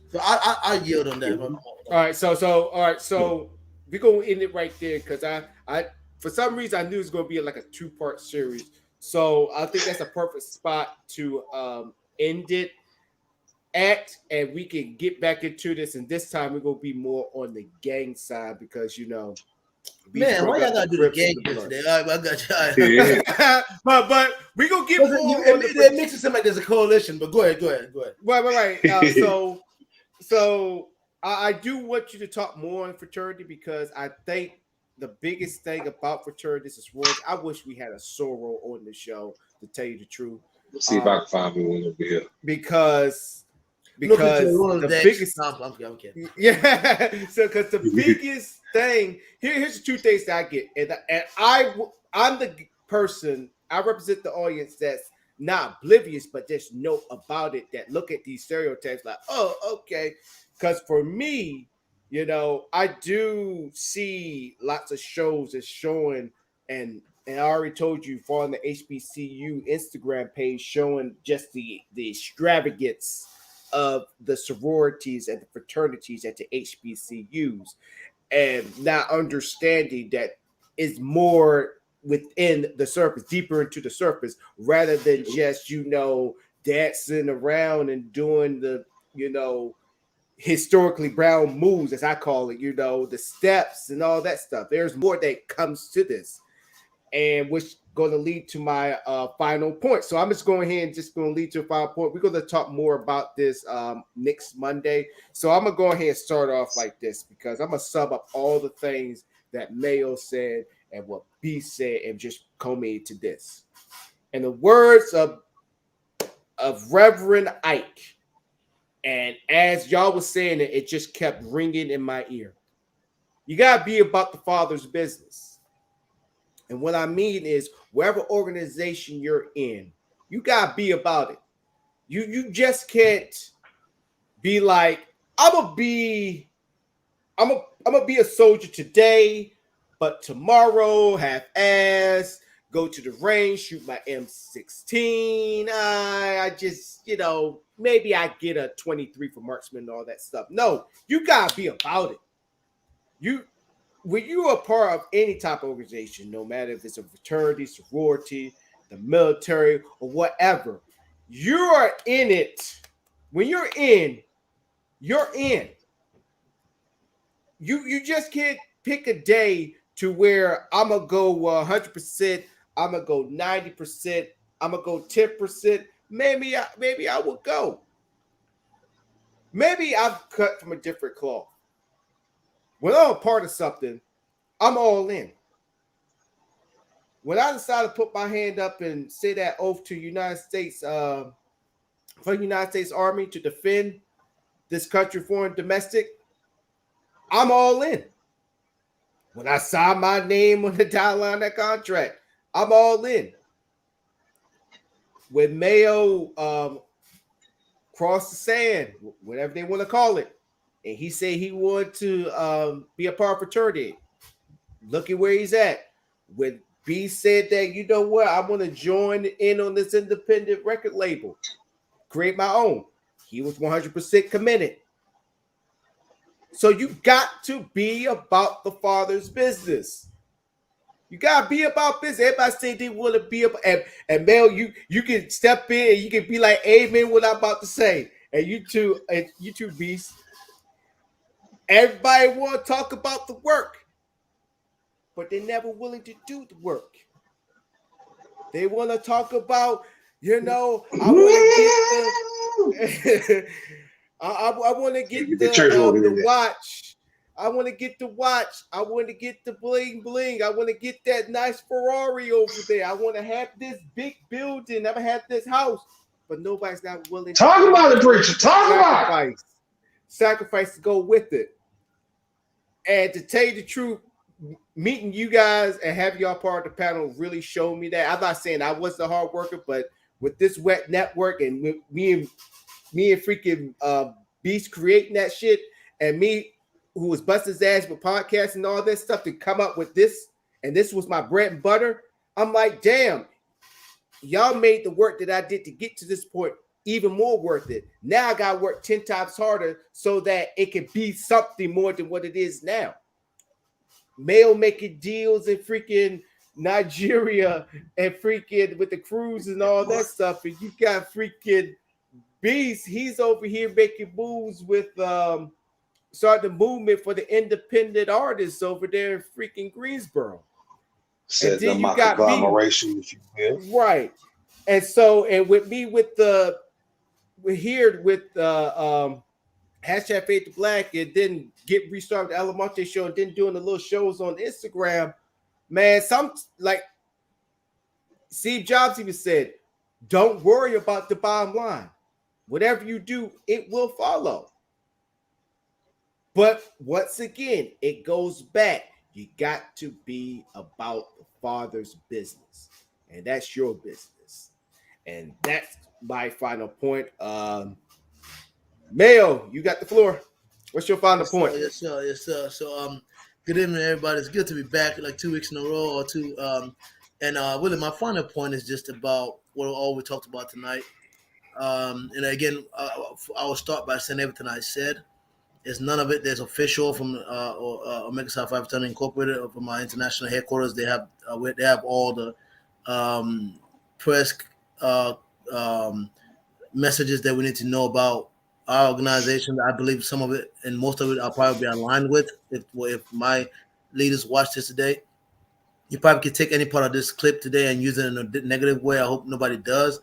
So I yield on that. All right. So we're gonna end it right there because I for some reason I knew it was gonna be like a 2-part series. So I think that's a perfect spot to end it at, and we can get back into this. And this time we're gonna be more on the gang side because man, why y'all gotta do the gang today? I got you. Yeah. but we gonna get more. It makes it seem like there's a coalition. But go ahead. Right. So I do want you to talk more on fraternity because I think the biggest thing about fraternities is work. I wish we had a Sorrow on the show to tell you the truth. Let's see if I can find me one over here. Because the biggest. I'm kidding. Yeah. So because the biggest thing here's the 2 things that I get, and I'm the person, I represent the audience that's not oblivious but just know about it, that look at these stereotypes like, oh, okay. Because for me, I do see lots of shows that's showing, and I already told you, following the HBCU Instagram page, showing just the extravagance of the sororities and the fraternities at the HBCUs, and not understanding that is more within the surface, deeper into the surface, rather than just dancing around and doing the historically brown moves, as I call it, the steps and all that stuff. There's more that comes to this. and which going to lead to my final point. So I'm just going here and just going to lead to a final point. We're going to talk more about this next Monday. So I'm going to go ahead and start off like this because I'm going to sum up all the things that Mayo said and what B said and just culminate to this. In the words of Reverend Ike, and as y'all was saying it, it just kept ringing in my ear. You got to be about the Father's business. And what I mean is, wherever organization you're in, you got to be about it. You just can't be like, I'm gonna be a soldier today, but tomorrow half ass, go to the range, shoot my M16. I just, maybe I get a 23 for marksman and all that stuff. No, you gotta be about it. When you are part of any type of organization, no matter if it's a fraternity, sorority, the military, or whatever, you are in it. When you're in, you're in. You just can't pick a day to where I'm gonna go 100%, I'm gonna go 90%, I'm gonna go 10%. Maybe I will go. Maybe I'm cut from a different cloth. When I'm a part of something, I'm all in. When I decided to put my hand up and say that oath to United States, for the United States Army to defend this country, foreign, domestic, I'm all in. When I signed my name on the dotted line of that contract, I'm all in. When Mayo crossed the sand, whatever they want to call it, and he said he wanted to be a part of fraternity, look at where he's at. When B said that, you know what, I want to join in on this independent record label, create my own. He was 100% committed. So you got to be about the Father's business. You gotta be about business. Everybody say they want to be about, and Mel, you can step in and you can be like, amen, what I'm about to say. And you two beasts. Everybody want to talk about the work, but they're never willing to do the work. They want to talk about, I want to get the I want to get the watch. I want to get the watch. I want to get the bling bling. I want to get that nice Ferrari over there. I want to have this big building. I want to have this house. But nobody's not willing to talk about it, preacher. Talk about it. Sacrifice to go with it. And to tell you the truth, meeting you guys and having y'all part of the panel really showed me that. I'm not saying I was a hard worker, but with this wet network and me and freaking Beast creating that shit, and me who was busting his ass with podcasts and all this stuff to come up with this, and this was my bread and butter. I'm like, damn, y'all made the work that I did to get to this point even more worth it. Now I gotta work 10 times harder so that it can be something more than what it is now. Mail making deals in freaking Nigeria and freaking with the cruise and all that stuff, and you got freaking Beast, he's over here making moves with starting the movement for the independent artists over there in freaking Greensboro. Said the conglomeration, if you will. Right. And so, and with me we're here with hashtag Faith to Black, and then get restarted the Alamonte show, and then doing the little shows on Instagram. Man, like Steve Jobs even said, don't worry about the bottom line. Whatever you do, it will follow. But once again, it goes back. You got to be about the Father's business. And that's your business. And that's my final point. Mayo, you got the floor. What's your final point? Yes, sir. So, good evening, everybody. It's good to be back like 2 weeks in a row or two. And really, my final point is just about what all we talked about tonight. And again, I will start by saying everything I said. There's none of it. There's official from Omega Psi Phi Fraternity Incorporated from our international headquarters. They have all the press messages that we need to know about our organization. I believe some of it and most of it I'll probably be aligned with if my leaders watch this today. you probably could take any part of this clip today and use it in a negative way. I hope nobody does.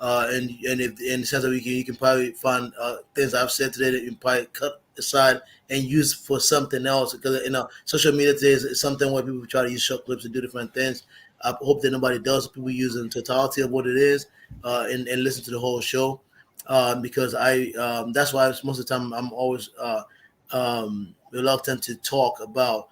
And if in the sense that you can probably find things I've said today that you can probably cut aside and use for something else, because social media today is something where people try to use short clips to do different things. I hope that nobody does. People use the totality of what it is, and listen to the whole show, because that's why most of the time I'm always reluctant to talk about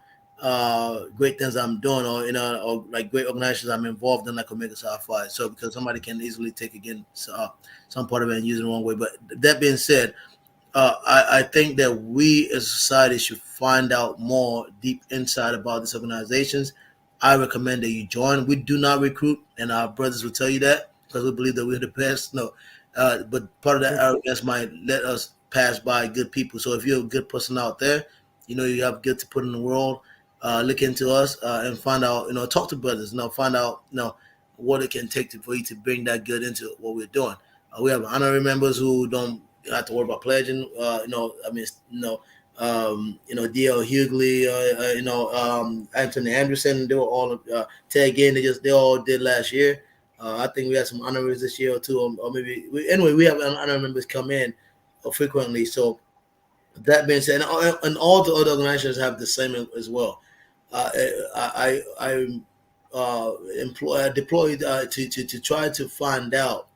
great things I'm doing, or like great organizations I'm involved in, like Omega Psi Phi. So because somebody can easily take again some part of it and use it the wrong way. But that being said, I think that we as a society should find out more deep insight about these organizations. I recommend that you join. We do not recruit, and our brothers will tell you that because we believe that we're the best. No, but part of that arrogance might let us pass by good people. So if you're a good person out there, you have good to put in the world. Look into us and find out. Talk to brothers. Find out. What it can take for you to bring that good into what we're doing. We have honorary members who don't have to worry about pledging. D.L. Hughley, Anthony Anderson. They were all tag in. They all did last year. I think we had some honoraries this year or two, or maybe we have honorary members come in frequently. So that being said, and all the other organizations have the same as well. I deployed to try to find out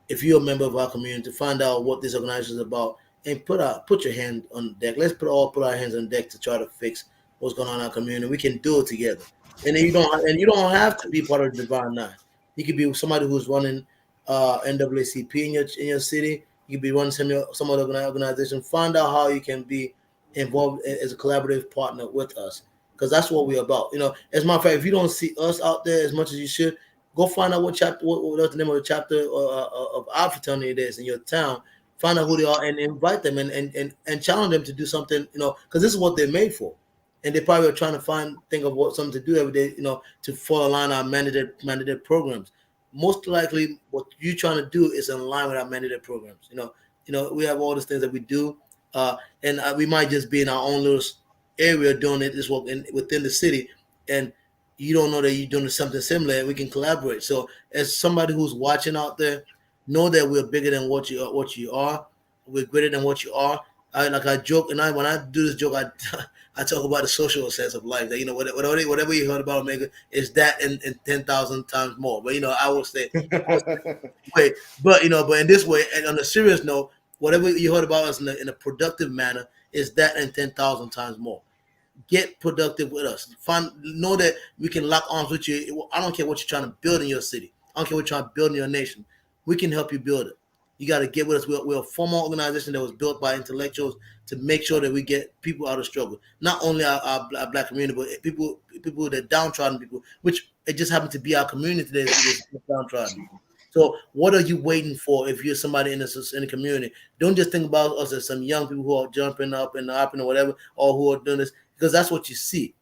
if you're a member of our community, to find out what this organization is about, and put your hand on deck. Let's put our hands on deck to try to fix what's going on in our community. We can do it together, and then you don't have to be part of the Divine Nine. You could be somebody who's running NAACP in your city. You could be running some other organization. Find out how you can be involved as a collaborative partner with us, because that's what we're about. As a matter of fact, if you don't see us out there as much as you should, go find out what's the name of the chapter of our fraternity it is in your town. Find out who they are and invite them and challenge them to do something, because this is what they're made for. And they probably are trying to think of something to do every day, to follow line our mandated programs. Most likely, what you're trying to do is in line with our mandated programs. We have all these things that we do, and we might just be in our own little area doing this work within the city, and you don't know that you're doing something similar, and we can collaborate. So as somebody who's watching out there, know that we're bigger than what you are. We're greater than what you are. I joke, and when I do this joke, I talk about the social sense of life. That whatever you heard about Omega is that in 10,000 times more. But I would say, wait, but in this way, and on a serious note, whatever you heard about us in a productive manner is that in 10,000 times more. Get productive with us. Know that we can lock arms with you. I don't care what you're trying to build in your city. I don't care what you're trying to build in your nation. We can help you build it. You got to get with us. We're a formal organization that was built by intellectuals to make sure that we get people out of struggle. Not only our black community, but people that downtrodden people, which it just happened to be our community today that is downtrodden. So what are you waiting for if you're somebody in the community? Don't just think about us as some young people who are jumping up and hopping or whatever, or who are doing this, because that's what you see.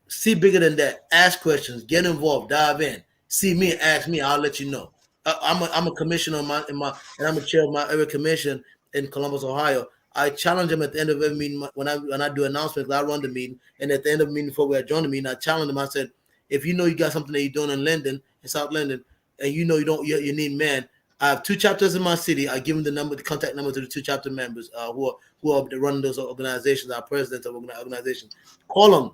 See bigger than that. Ask questions. Get involved. Dive in. See me. Ask me. I'll let you know. I'm a commissioner and I'm a chair of my area commission in Columbus, Ohio. I challenge them at the end of every meeting when I do announcements. I run the meeting, and at the end of the meeting, before we adjourn the meeting, I challenge them. I said, if you know you got something that you're doing in South London, and you need men. I have 2 chapters in my city. I give them the contact number to the 2 chapter members who are running those organizations, our presidents of organizations. Call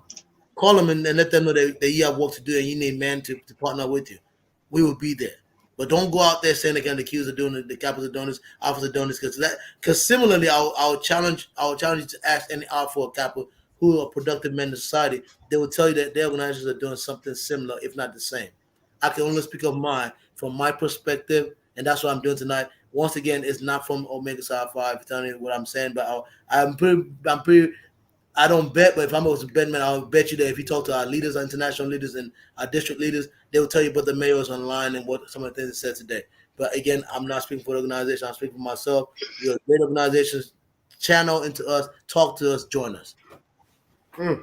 them and let them know that you have work to do and you need men to partner with you. We will be there. But don't go out there saying they can accuse of doing the capitals of donors, office of donors, because similarly, I'll challenge you to ask any alpha or kappa who are productive men in society. They will tell you that their organizations are doing something similar, if not the same. I can only speak of mine from my perspective, and that's what I'm doing tonight. Once again, it's not from Omega Psi Phi Fraternity what I'm saying, but I'm pretty. I don't bet, but if I'm a bet man, I'll bet you that if you talk to our leaders, our international leaders, and our district leaders, they will tell you about the mayors online and what some of the things they said today. But again, I'm not speaking for the organization. I'm speaking for myself. You're a great organization. Channel into us. Talk to us. Join us. All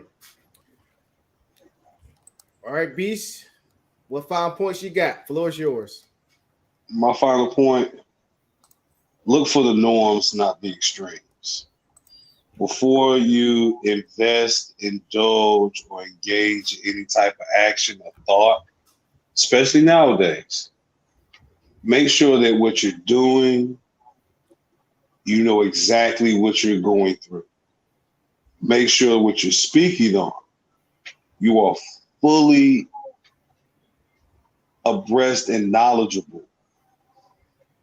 right, Beast. What 5 points you got? Floor is yours. My final point: look for the norms, not the extremes. before you invest, indulge, or engage in any type of action or thought, especially nowadays, make sure that what you're doing, you know exactly what you're going through. Make sure what you're speaking on, you are fully abreast and knowledgeable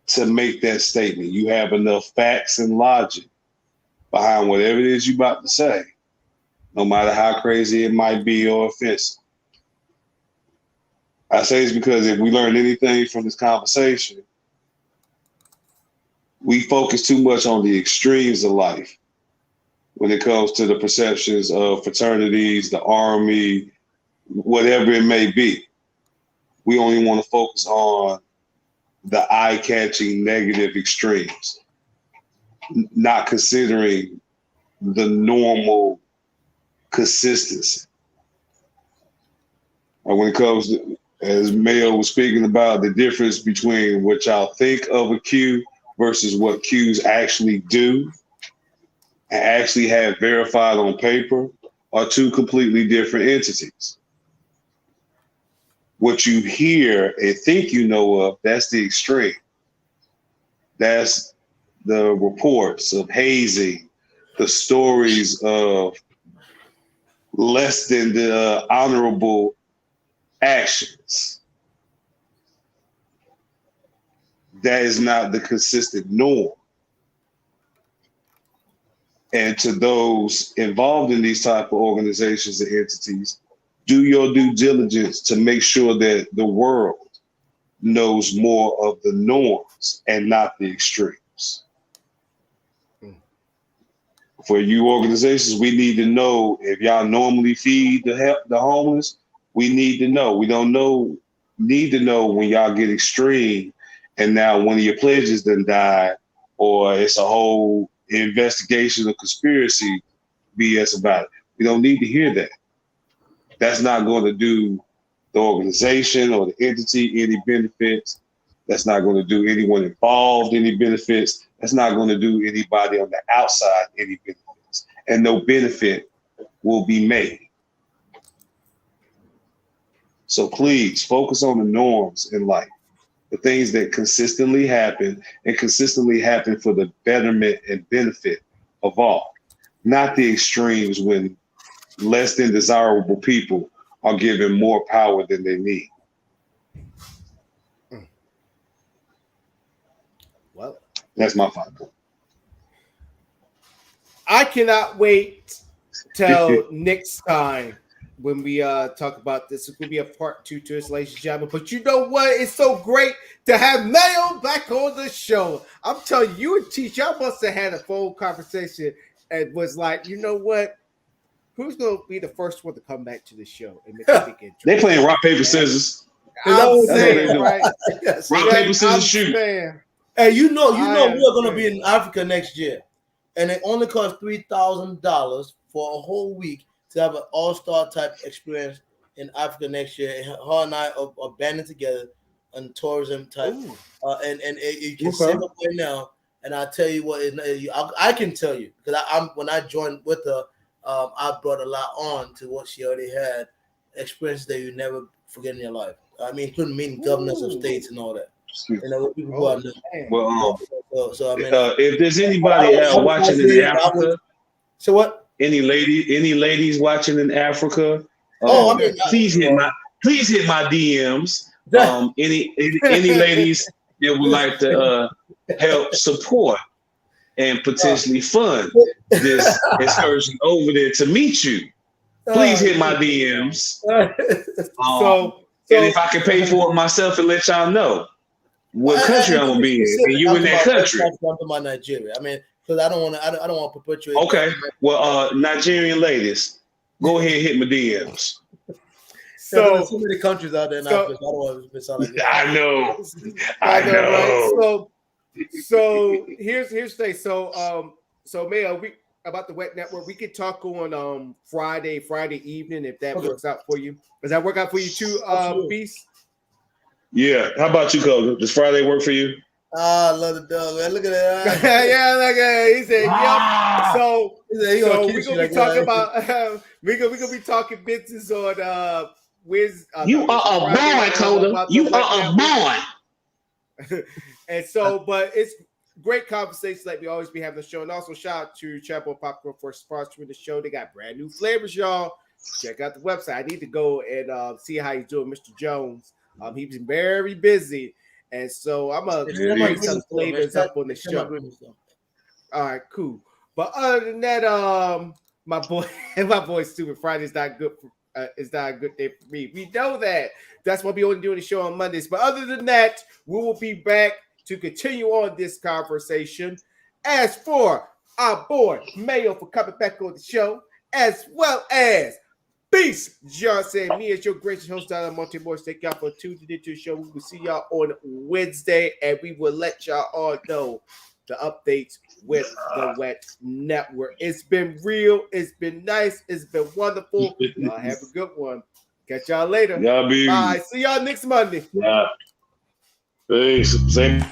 to make that statement. You have enough facts and logic behind whatever it is you're about to say, no matter how crazy it might be or offensive. I say this because if we learn anything from this conversation, we focus too much on the extremes of life when it comes to the perceptions of fraternities, the army, whatever it may be. We only want to focus on the eye-catching negative extremes, not considering the normal consistency. And when it comes to, as Mayo was speaking about, the difference between what y'all think of a Q versus what Qs actually do and actually have verified on paper are two completely different entities. What you hear and think you know of, that's the extreme. That's the reports of hazing, the stories of less than the honorable actions. That is not the consistent norm. And to those involved in these type of organizations and entities, do your due diligence to make sure that the world knows more of the norms and not the extremes. For you organizations, we need to know if y'all normally feed the homeless. We need to know. We don't need to know when y'all get extreme and now one of your pledges done died, or it's a whole investigation of conspiracy BS about it. We don't need to hear that. That's not going to do the organization or the entity any benefits. That's not going to do anyone involved any benefits. That's not going to do anybody on the outside any benefits. And no benefit will be made. So please focus on the norms in life, the things that consistently happen and consistently happen for the betterment and benefit of all, not the extremes when less than desirable people are given more power than they need. Well, that's my final point. I cannot wait till next time when we talk about this. It's gonna be a part 2 to this, ladies and gentlemen. But you know what? It's so great to have Mayo back on the show. I'm telling you and Teach, y'all must have had a phone conversation and was like, you know what? Who's gonna be the first one to come back to the show and make a big intro? They playing rock, paper, scissors. I'm saying, right? Rock, paper, scissors, shoot. Hey, you know, we're gonna be in Africa next year, and it only costs $3,000 for a whole week to have an all-star type experience in Africa next year. And her and I are banding together on tourism type, and you can save up right now. And I tell you what, I can tell you because when I joined with her, I brought a lot on to what she already had, experiences that you never forget in your life. I mean, including meeting governors of states and all that. You know, people who are so I mean, if there's anybody watching in Africa, so what? Any ladies watching in Africa? Please hit my DMs. Any ladies that would like to help support and potentially fund this excursion over there to meet you, please hit my DMs. And if I can pay for it myself and let y'all know what country I'm gonna be in, and you in that country. I'm talking about Nigeria. I mean, because I don't want to perpetuate. Okay, well, Nigerian ladies, go ahead and hit my DMs. So there's so many countries out there in Africa. I don't want to sound like that. I know. Right? So here's the thing. So Mayo, we about the Wet Network, we could talk on Friday evening if that works out for you. Does that work out for you too, Beast? Yeah. How about you, Koga? Does Friday work for you? Ah, I love the dog, man. Look at that. Yeah, like he said, yep. Ah! So He said he gonna we're kiss you gonna like be talking that. about we're gonna be talking business on You are a Friday boy, on Coda. About the You Wet are a Network. boy. And so, but it's great conversations like we always be having the show. And also shout out to Chapel Popcorn for sponsoring the show. They got brand new flavors, y'all. Check out the website. I need to go and see how he's doing, Mr. Jones. He's been very busy. And so I'm gonna Share my bring some greetings, though, man. flavors up on the Share my show. greetings, though. All right, cool. But other than that, my boy, Stupid Friday's not good. It's not a good day for me. We know that. That's why we only doing the show on Mondays. But other than that, we will be back to continue on this conversation. As for our boy Mayo for coming back on the show, as well as Beast Johnson, me as your gracious host, Donna Montemore. Thank y'all for tuning into the show. We will see y'all on Wednesday, and we will let y'all all know the updates with the Wet Network. It's been real. It's been nice. It's been wonderful. Y'all have a good one. Catch y'all later. Y'all be Bye. See y'all next Monday. yeah. Peace. Same.